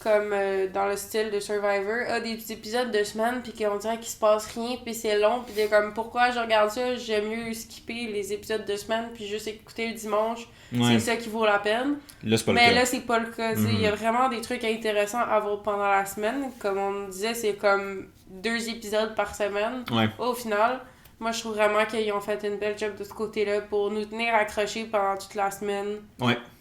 comme dans le style de Survivor, a des épisodes de semaine puis qu'on dirait qu'il se passe rien puis c'est long puis comme pourquoi je regarde ça, j'aime mieux skipper les épisodes de semaine puis juste écouter le dimanche, c'est ça qui vaut la peine. Là, c'est pas mais le cas. Là c'est pas le cas, il y a vraiment des trucs intéressants à voir pendant la semaine, comme on disait c'est comme 2 épisodes par semaine au final. Moi je trouve vraiment qu'ils ont fait une belle job de ce côté-là pour nous tenir accrochés pendant toute la semaine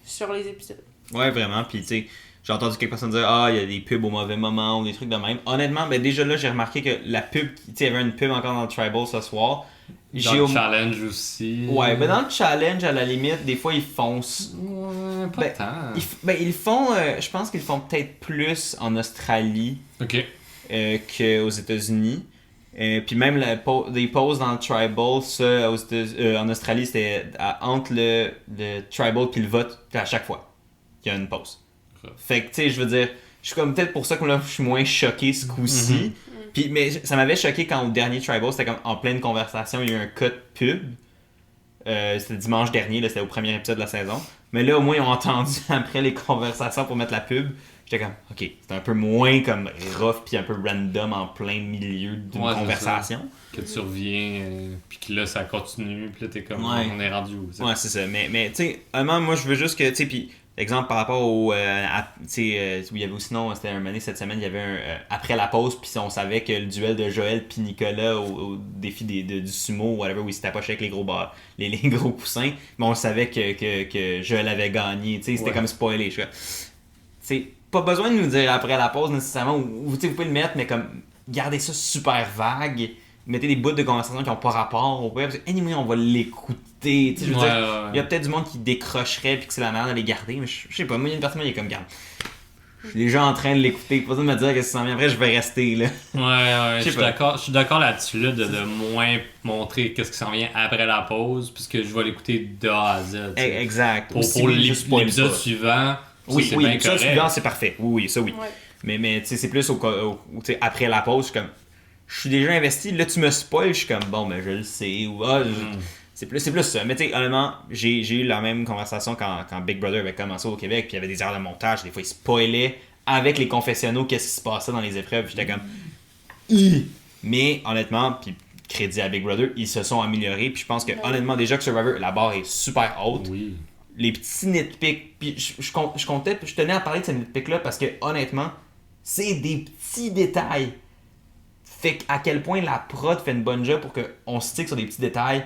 sur les épisodes. Ouais, vraiment, puis tu sais, j'ai entendu quelques personnes dire « Ah, il y a des pubs au mauvais moment » ou des trucs de même. Honnêtement, ben déjà là, j'ai remarqué que la pub, tu sais, il y avait une pub encore dans le Tribal ce soir. Dans le challenge aussi. Ouais, ben dans le challenge, à la limite, des fois, ils foncent. Ouais, pas tant. Ils font, je pense qu'ils font peut-être plus en Australie. OK. qu'aux États-Unis. Puis même les pauses dans le tribal, ça, en Australie, c'était entre le tribal puis le vote à chaque fois qu'il y a une pause. Fait que, tu sais, je veux dire, je suis comme peut-être pour ça que là, je suis moins choqué ce coup-ci. Puis, mais ça m'avait choqué quand au dernier tribal, c'était comme en pleine conversation, il y a eu un cut pub. C'était dimanche dernier, là, c'était au premier épisode de la saison. Mais là, au moins, ils ont entendu après les conversations pour mettre la pub. J'étais comme, ok, c'était un peu moins comme rough puis un peu random en plein milieu d'une conversation. Que tu reviens, puis que là, ça continue, puis là, t'es comme, on est rendu où? Ouais, c'est ça. Mais tu sais, honnêtement, moi, je veux juste que, tu sais, puis exemple par rapport au, tu sais, où il y avait aussi, non, c'était un moment cette semaine, il y avait un, après la pause, puis on savait que le duel de Joël puis Nicolas au défi du sumo, whatever, où il s'était approché avec les gros les gros coussins, mais on savait que Joël avait gagné, tu sais, c'était comme spoilé, je sais. Pas besoin de nous dire après la pause nécessairement, ou vous pouvez le mettre, mais comme gardez ça super vague, mettez des bouts de conversation qui n'ont pas rapport au web, parce que anyway, on va l'écouter. Je veux dire, il y a peut-être du monde qui décrocherait puis que c'est la merde de les garder, mais je sais pas, moi il y a une personne qui est comme garde. Je suis déjà en train de l'écouter, pas besoin de me dire que ça s'en vient après, je vais rester là. Ouais, je suis d'accord là-dessus, là, de moins montrer qu'est-ce qui s'en vient après la pause, puisque je vais l'écouter de A à Z. Exact. Pour l'épisode suivant. Oui, l'épisode suivant, c'est parfait. Oui, ça oui. Ouais. Mais tu sais, c'est plus après la pause, je suis comme, je suis déjà investi, là tu me spoil, je suis comme, bon, ben je le sais. Ou, c'est plus ça. Mais tu sais, honnêtement, j'ai eu la même conversation quand Big Brother avait commencé au Québec, puis il y avait des erreurs de montage, des fois il spoilait avec les confessionnaux qu'est-ce qui se passait dans les épreuves, j'étais comme, mais honnêtement, puis crédit à Big Brother, ils se sont améliorés, puis je pense que honnêtement, déjà que Survivor, la barre est super haute. Oui. Les petits nitpicks, puis je tenais à parler de ces nitpicks-là parce que honnêtement, c'est des petits détails. Fait à quel point la prod fait une bonne job pour qu'on stick sur des petits détails.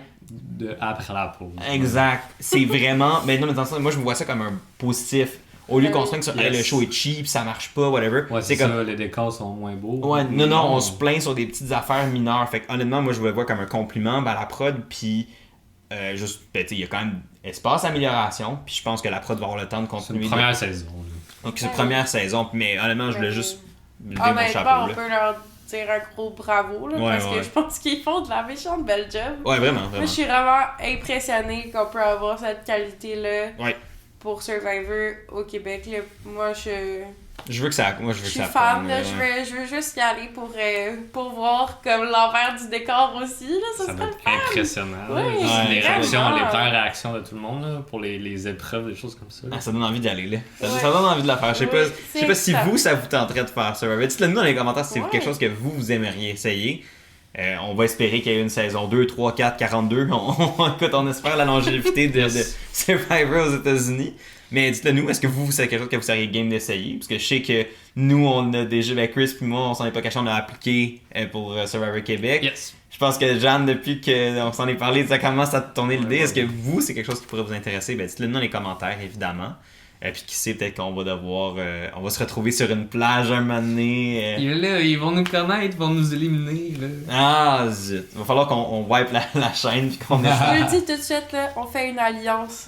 Après la pause. Exact. C'est vraiment. Mais non, mais dans le sens, moi je me vois ça comme un positif. Au lieu qu'on se plaint que le show est cheap, ça marche pas, whatever. Ouais, c'est comme ça, les décors sont moins beaux. Ouais, non, on se plaint sur des petites affaires mineures. Fait que honnêtement, moi je le vois comme un compliment à la prod, puis juste, il y a quand même espace d'amélioration, puis je pense que la prod va avoir le temps de continuer. C'est une première saison. Donc c'est une première saison, mais honnêtement, je voulais juste lever mon chapeau. On peut leur dire un gros bravo, là, parce que je pense qu'ils font de la méchante belle job. Ouais, vraiment. Moi, je suis vraiment impressionnée qu'on peut avoir cette qualité-là pour Survivor au Québec. Là. Moi, je veux que ça je suis fan, là, je veux juste y aller pour voir comme l'envers du décor aussi. Là, ça serait impressionnant. Oui, les premières réactions de tout le monde là, pour les épreuves, des choses comme ça. Ça donne envie d'y aller. Là. Ça donne envie de la faire. Je sais pas si vous, ça vous tenterait de faire ça. Dites-le nous dans les commentaires si c'est quelque chose que vous aimeriez essayer. On va espérer qu'il y ait une saison 2, 3, 4, 42. On espère la longévité de Survivor aux États-Unis. Mais dites-le nous, est-ce que c'est quelque chose que vous seriez game d'essayer? Parce que je sais que nous, on a déjà, avec Chris puis moi, on s'en est pas caché, on a appliqué pour Survivor Québec. Yes. Je pense que Jeanne, depuis qu'on s'en est parlé, ça commence à tourner l'idée. Est-ce que vous, c'est quelque chose qui pourrait vous intéresser? Dites-le nous dans les commentaires, évidemment. Puis qui sait, peut-être qu'on va devoir... on va se retrouver sur une plage un moment donné. Là, ils vont nous connaître, ils vont nous éliminer. Là. Ah, zut. Il va falloir qu'on wipe la chaîne puis qu'on essaie. Je le dis tout de suite, là, on fait une alliance.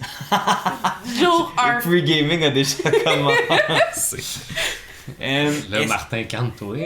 Jour 1. Le pre-gaming a déjà commencé. Là, Martin, calme-toi.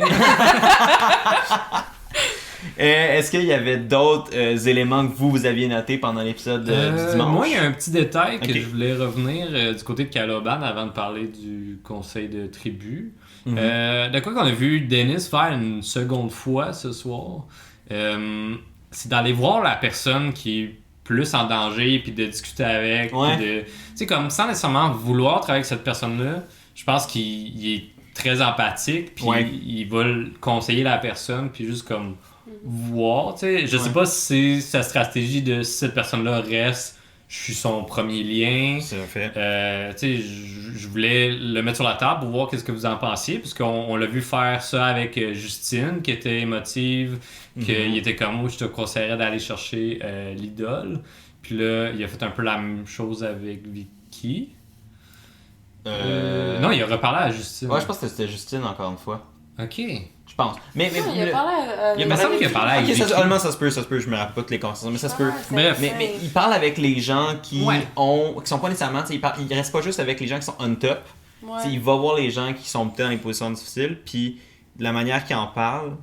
Est-ce qu'il y avait d'autres éléments que vous aviez notés pendant l'épisode du dimanche? Moi, il y a un petit détail que je voulais revenir du côté de Caloban avant de parler du conseil de tribu. De quoi qu'on a vu Dennis faire une seconde fois ce soir, c'est d'aller voir la personne qui est plus en danger puis de discuter avec. Tu sais, comme sans nécessairement vouloir travailler avec cette personne-là, je pense qu'il est très empathique puis il va conseiller la personne puis juste comme voir, tu sais, je sais pas si c'est sa stratégie de si cette personne-là reste, je suis son premier lien. C'est fait. Tu sais, je voulais le mettre sur la table pour voir qu'est-ce que vous en pensiez, parce qu'on l'a vu faire ça avec Justine, qui était émotive, qu'il était comme moi, je te conseillerais d'aller chercher l'idole. Puis là, il a fait un peu la même chose avec Vicky. Non, il a reparlé à Justine. Ouais, je pense que c'était Justine encore une fois. Ok. Je pense. Mais il a parlé il me semble qu'il a parlé avec Vicky. Ça se peut, je me rappelle pas toutes les conversations, mais ça se peut. Bref. Mais il parle avec les gens qui sont pas nécessairement, il reste pas juste avec les gens qui sont on top. Il va voir les gens qui sont peut-être dans les positions difficiles, puis de la manière qu'il en parle,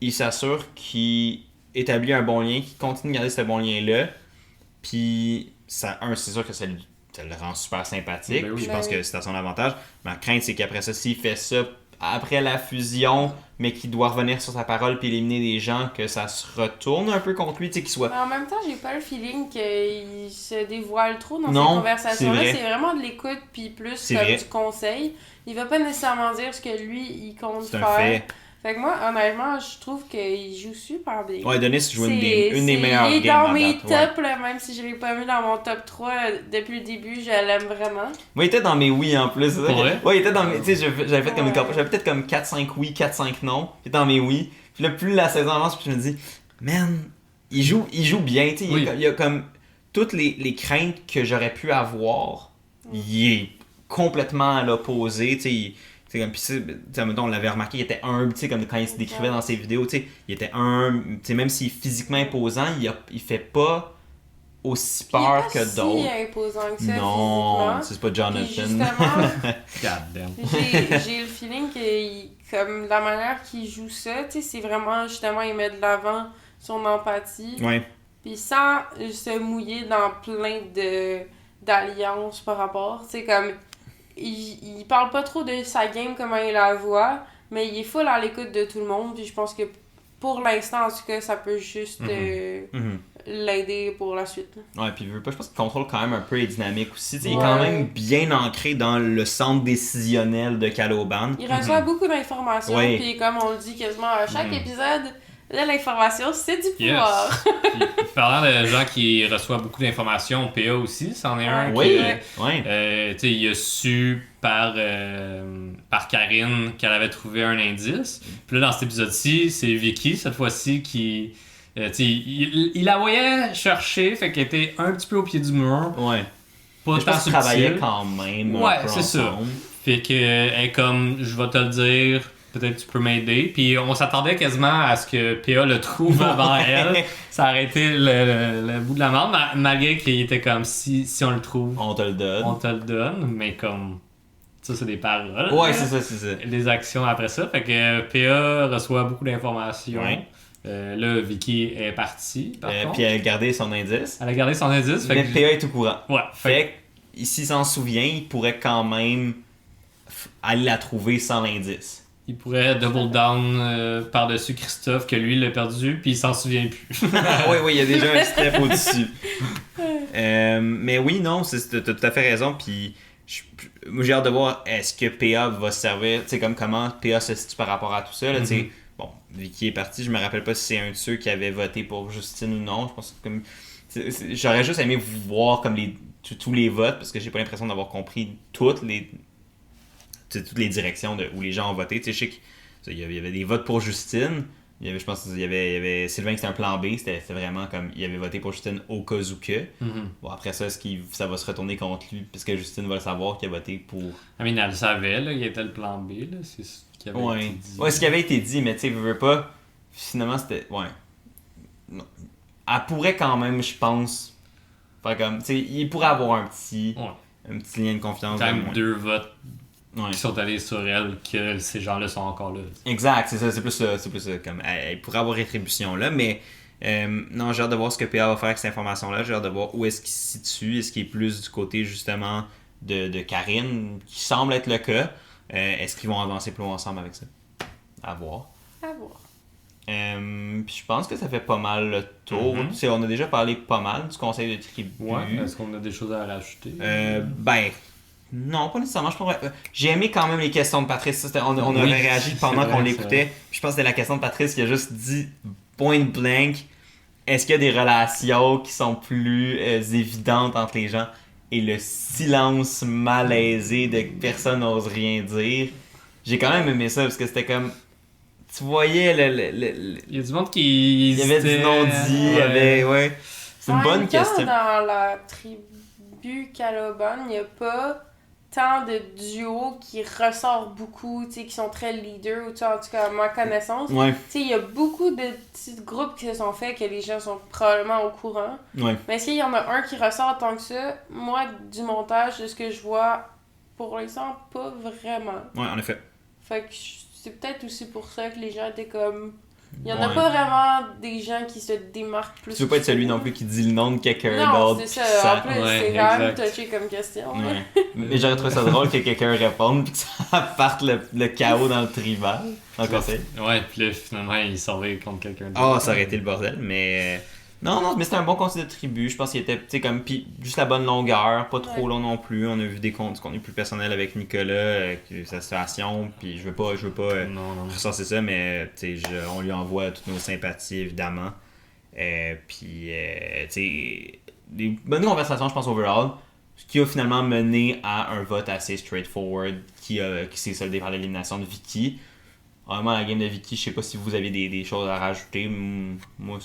il s'assure qu'il établit un bon lien, qu'il continue de garder ce bon lien-là. Puis, c'est sûr que ça le rend super sympathique. Ben oui. Puis je pense que c'est à son avantage. Ma crainte, c'est qu'après ça, s'il fait ça après la fusion, mais qu'il doit revenir sur sa parole puis éliminer des gens, que ça se retourne un peu contre lui, tu sais, qu'il soit... Mais en même temps, j'ai pas le feeling qu'il se dévoile trop dans Non, ces conversations-là. c'est vrai. C'est vraiment de l'écoute puis plus C'est comme vrai. du conseil. Il va pas nécessairement dire ce que lui, il compte C'est faire. un fait. Fait que moi, honnêtement, je trouve qu'il joue super bien. Ouais, Denis joue une C'est- des meilleures Il est games dans à mes date, ouais. tops, là, même si je l'ai pas mis dans mon top 3 depuis le début, je l'aime vraiment. Moi, il était dans mes oui en plus. Pour vrai? Ouais, il était dans mes. Tu sais, j'avais fait comme Ouais. j'avais peut-être comme 4-5 oui, 4-5 non. Il était dans mes oui. Puis là, plus la saison avance, puis je me dis, man, il joue bien. Tu sais, Oui. il y a comme toutes les craintes que j'aurais pu avoir. Il est complètement à l'opposé. Tu sais, c'est comme, puis mettons, on l'avait remarqué, il était humble, tu sais, comme quand il se décrivait dans ses vidéos, tu sais, il était humble, tu sais, même s'il est physiquement imposant, il fait pas aussi Puis il est peur pas que si d'autres. imposant que ça Non, physiquement. c'est pas Puis Jonathan. justement, God damn. j'ai le feeling que comme la manière qu'il joue ça, tu sais, c'est vraiment justement il met de l'avant son empathie. Ouais. Puis sans se mouiller dans plein d'alliances par rapport, tu sais, comme il parle pas trop de sa game, comment il la voit, mais il est full à l'écoute de tout le monde, puis je pense que pour l'instant, en tout cas, ça peut juste Mhm. l'aider pour la suite. là. Ouais, puis je pense qu'il contrôle quand même un peu les dynamiques aussi. Tu sais, il est Ouais. quand même bien ancré dans le centre décisionnel de Caloban. Il reçoit beaucoup d'informations, Ouais. puis comme on le dit quasiment à chaque épisode, là, l'information, c'est du Yes. pouvoir. Puis, parlant de gens qui reçoivent beaucoup d'informations, PA aussi, c'en est un. Ouais. qui, Oui, ouais. tu sais, il a su par Karine qu'elle avait trouvé un indice. Puis là, dans cet épisode-ci, c'est Vicky, cette fois-ci, qui... tu sais, il la voyait chercher, fait qu'elle était un petit peu au pied du mur. Ouais. Pas Je tant pense qu'ils travaillaient subtil. quand même. un Ouais, peu c'est ça. ensemble. Fait que elle est comme, je vais te le dire, peut-être tu peux m'aider. Puis on s'attendait quasiment à ce que PA le trouve avant elle. Ça aurait été le bout de la mort, malgré qu'il était comme, si on le trouve, On te le donne. on te le donne. Mais comme, ça c'est des paroles. Ouais, là. c'est ça. Les actions après ça. Fait que PA reçoit beaucoup d'informations. Ouais. Là, Vicky est partie, par contre. Puis elle a gardé son indice. Elle a gardé son indice. Fait Mais que- PA est au courant. Ouais, Fait que, s'il s'en souvient, il pourrait quand même aller la trouver sans l'indice. il pourrait double down par-dessus Christophe, que lui l'a perdu, puis il s'en souvient plus. Oui, il y a déjà un step au-dessus. Mais oui, non, t'as tout à fait raison. Puis moi, j'ai hâte de voir est-ce que PA va se servir, tu sais, comme comment PA se situe par rapport à tout ça. Là, tu sais. Bon, Vicky est parti, je me rappelle pas si c'est un de ceux qui avait voté pour Justine ou non. Je pense que comme. J'aurais juste aimé voir comme tous les votes, parce que j'ai pas l'impression d'avoir compris toutes les directions où les gens ont voté. Tu sais, je sais qu'il y avait des votes pour Justine. Je pense qu'il y avait Sylvain qui c'était un plan B. C'était vraiment comme il avait voté pour Justine au cas où que. Bon, après ça, ça va se retourner contre lui, puisque Justine va le savoir qu'il a voté pour. Elle le savait, là, il était le plan B, là, c'est ce qui avait été dit. Ouais, ce qui avait été dit, mais tu sais, veux pas. Finalement, c'était. Ouais. Non. Elle pourrait quand même, je pense. Faire comme. Tu sais, il pourrait avoir un petit lien de confiance. Quand de même moins. 2 votes Ouais. qui sont allés sur elle, que ces gens-là sont encore là. Exact, c'est ça, c'est plus ça, comme elle pourrait avoir rétribution là, mais non, j'ai hâte de voir ce que PA va faire avec cette information-là, j'ai hâte de voir où est-ce qu'il se situe, est-ce qu'il est plus du côté justement de Karine, qui semble être le cas, est-ce qu'ils vont avancer plus loin ensemble avec ça? À voir. À voir. Puis je pense que ça fait pas mal le tour. Tu sais, on a déjà parlé pas mal du conseil de tribu. Ouais, est-ce qu'on a des choses à rajouter? Ben, non, pas nécessairement. J'ai aimé quand même les questions de Patrice. Ça, on avait réagi pendant c'est qu'on vrai, l'écoutait. Puis je pense que c'était la question de Patrice qui a juste dit point blank, est-ce qu'il y a des relations qui sont plus évidentes entre les gens? Et le silence malaisé de personne n'ose rien dire. J'ai quand même aimé ça parce que c'était comme. Tu voyais Il y a du monde qui... il y avait du non-dit, il y avait. Ouais. C'est une En bonne même temps, question. Dans la tribu Caloban, il n'y a pas tant de duos qui ressortent beaucoup, tu sais, qui sont très leaders, ou tu sais, en tout cas à ma connaissance. Ouais, Tu sais, il y a beaucoup de petits groupes qui se sont faits que les gens sont probablement au courant. ouais. Mais est-ce qu'il y en a un qui ressort tant que ça? Moi, du montage, de ce que je vois, pour l'instant, pas vraiment. Ouais, en effet. Fait que c'est peut-être aussi pour ça que les gens étaient comme... Il y en a Ouais. pas vraiment des gens qui se démarquent plus. Tu veux pas être celui non plus qui dit le nom de quelqu'un Non, d'autre. c'est puis ça. En plus, Ouais, c'est quand même exact. touché comme question. Ouais. Mais j'aurais trouvé ça drôle que quelqu'un réponde puis que ça parte le chaos dans le tribal, dans le conseil. Ouais, puis là, finalement, il servait contre quelqu'un d'autre. Ah, ça aurait été le bordel, mais... Non, mais c'était un bon conseil de tribu. Je pense qu'il était, tu sais, comme... Puis juste la bonne longueur, pas trop Ouais. long non plus. On a vu du contenu plus personnel avec Nicolas, sa situation, puis je veux pas Non. ressortir ça, mais tu sais, on lui envoie toutes nos sympathies, évidemment. Puis, tu sais, des bonnes conversations, je pense, overall. Ce qui a finalement mené à un vote assez straightforward qui s'est soldé par l'élimination de Vicky. Vraiment, la game de Vicky, je sais pas si vous avez des choses à rajouter. Moi,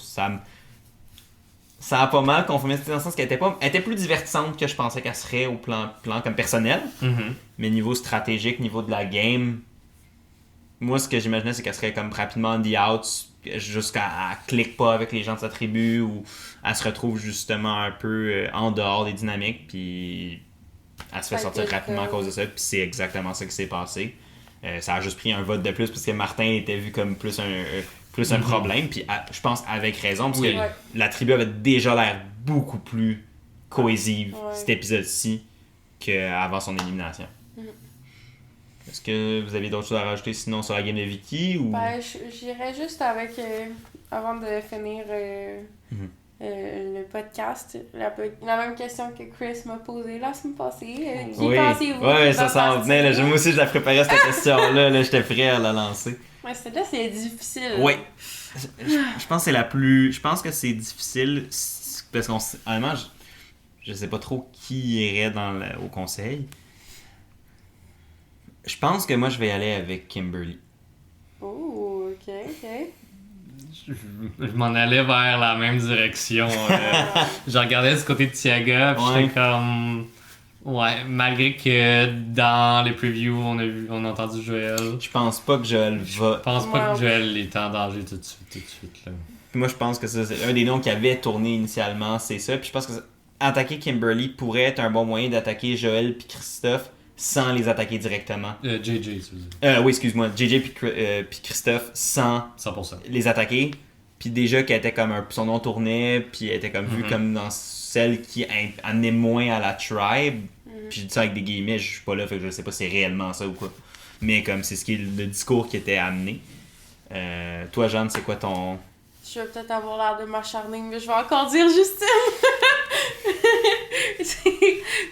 ça a pas mal confirmé, dans le sens qu'elle était plus divertissante que je pensais qu'elle serait au plan comme personnel. Mhm. Mais niveau stratégique, niveau de la game, moi, ce que j'imaginais, c'est qu'elle serait comme rapidement on the out, jusqu'à clique pas avec les gens de sa tribu, ou elle se retrouve justement un peu en dehors des dynamiques, puis elle se fait sortir rapidement à cause de ça, puis c'est exactement ça qui s'est passé. Ça a juste pris un vote de plus, parce que Martin était vu comme plus un problème, puis je pense avec raison, parce Oui. que Ouais. la tribu avait déjà l'air beaucoup plus cohésive Ouais. cet épisode-ci qu'avant son élimination. Est-ce que vous avez d'autres choses à rajouter sinon sur la game de Vicky ou... Ben, j'irais juste avec, avant de finir Mhm. le podcast, la même question que Chris m'a posée la semaine passée. Qui Oui, pensez-vous ouais, qui ça va s'en venait. Là. partir? Moi aussi, je la préparais cette question-là. Là, j'étais prêt à la lancer. Ouais, celle-là, c'est difficile. Oui. Je pense que c'est la plus... Je pense que c'est difficile parce qu'on... Honnêtement, je sais pas trop qui irait au conseil. Je pense que moi, je vais aller avec Kimberly. Oh, ok. Je m'en allais vers la même direction. Je regardais du côté de Tiaga, puis Ouais. j'étais comme... Ouais, malgré que dans les previews, on a entendu Joël. Je pense pas que Joël va... Je pense pas Ouais. que Joël est en danger tout de suite. Là. Puis moi, je pense que ça, c'est un des noms qui avait tourné initialement, c'est ça. Puis je pense que attaquer Kimberly pourrait être un bon moyen d'attaquer Joël puis Christophe sans les attaquer directement. JJ, tu veux dire. Oui, excuse-moi. JJ puis Christophe sans 100%. les attaquer. Puis déjà qu'elle était comme son nom tournait, puis elle était comme vue comme dans celle qui amenait moins à la tribe. Puis je dis ça avec des guillemets, je suis pas là, fait que je sais pas si c'est réellement ça ou quoi. Mais comme c'est ce qui est le discours qui était amené. Toi, Jeanne, c'est quoi ton... Je vais peut-être avoir l'air de m'acharner, mais je vais encore dire Justine.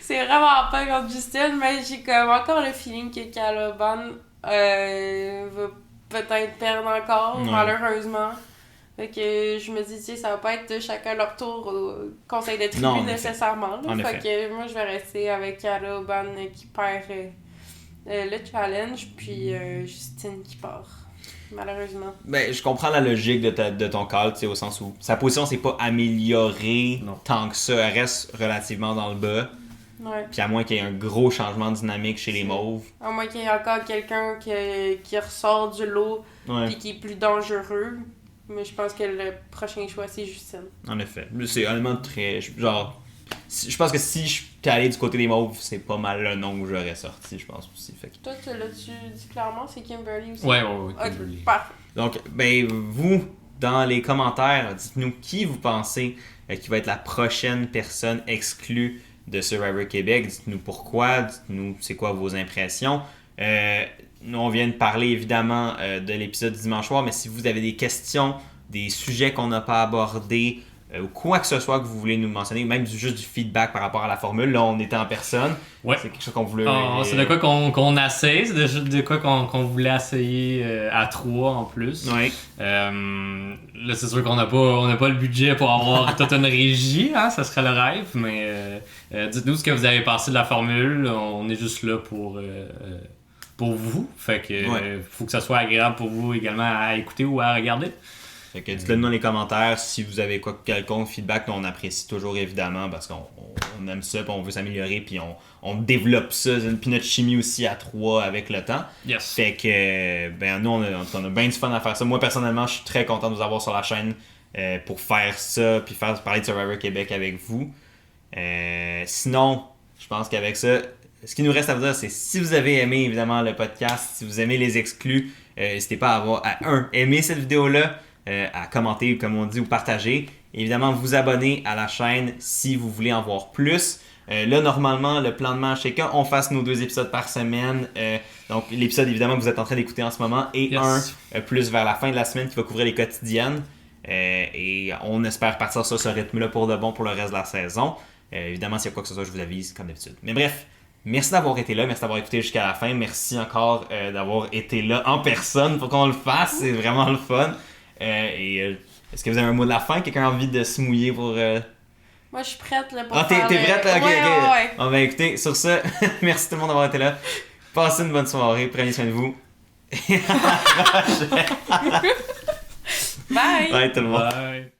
c'est vraiment pas contre Justine, mais j'ai comme encore le feeling que Caloban va peut-être perdre encore, Ouais. malheureusement. Fait que je me dis, tu sais, ça va pas être chacun leur tour au conseil de tribu Non, en effet. nécessairement. là. En Fait effet. que moi, je vais rester avec Caloban qui perd le challenge, puis Justine qui part. Malheureusement. Ben, je comprends la logique de ton call, tu sais, au sens où sa position s'est pas améliorée Non. tant que ça. Elle reste relativement dans le bas. Ouais. Puis à moins qu'il y ait un gros changement de dynamique chez les Mauves. À moins qu'il y ait encore quelqu'un qui ressort du lot Ouais, et qui est plus dangereux. Mais je pense que le prochain choix, c'est Justine. en effet. C'est honnêtement très... Je pense que si je t'es allé du côté des Mauves, c'est pas mal le nom que j'aurais sorti, je pense aussi. Fait que... Toi, l'as-tu dit clairement, c'est Kimberly aussi? Ouais, Ok, Kimberly. parfait. Donc, ben, vous, dans les commentaires, dites-nous qui vous pensez qui va être la prochaine personne exclue de Survivor Québec. Dites-nous pourquoi, dites-nous c'est quoi vos impressions. Nous, on vient de parler évidemment de l'épisode du dimanche soir, mais si vous avez des questions, des sujets qu'on n'a pas abordés, ou quoi que ce soit que vous voulez nous mentionner, même juste du feedback par rapport à la formule, là on était en personne, Ouais. c'est quelque chose qu'on voulait... C'est de quoi qu'on essaie, c'est de quoi qu'on voulait essayer à 3 en plus. Ouais. Là, c'est sûr qu'on n'a pas le budget pour avoir toute une régie, hein, ça serait le rêve, mais dites-nous ce que vous avez pensé de la formule, on est juste là pour vous, fait que faut que ça soit agréable pour vous également à écouter ou à regarder. Fait que dites-le nous dans les commentaires si vous avez quelconque feedback, on apprécie toujours évidemment parce qu'on aime ça, puis on veut s'améliorer, puis on développe ça, puis notre chimie aussi à 3 avec le temps. Yes. Fait que ben nous on a bien du fun à faire ça. Moi personnellement, je suis très content de vous avoir sur la chaîne pour faire ça, puis parler de Survivor Québec avec vous. Sinon, je pense qu'avec ça, ce qui nous reste à vous dire, c'est si vous avez aimé évidemment le podcast, si vous aimez les exclus, n'hésitez pas à aimer cette vidéo-là, à commenter comme on dit ou partager. Et évidemment, vous abonner à la chaîne si vous voulez en voir plus. Là, normalement, le plan de match, c'est qu'on fasse nos 2 épisodes par semaine. Donc, l'épisode, évidemment, que vous êtes en train d'écouter en ce moment, et un plus vers la fin de la semaine qui va couvrir les quotidiennes. Et on espère partir sur ce rythme-là pour de bon pour le reste de la saison. Évidemment, s'il y a quoi que ce soit, je vous avise, comme d'habitude. Mais bref, merci d'avoir été là, merci d'avoir écouté jusqu'à la fin. Merci encore d'avoir été là en personne pour qu'on le fasse, c'est vraiment le fun. Est-ce que vous avez un mot de la fin? Quelqu'un a envie de se mouiller pour... Moi, je suis prête là, pour Ah, t'es prête? Là? Ok. Bon, ben écoutez, sur ce, merci tout le monde d'avoir été là. Passez une bonne soirée, prenez soin de vous. Bye! Bye tout le monde. Bye.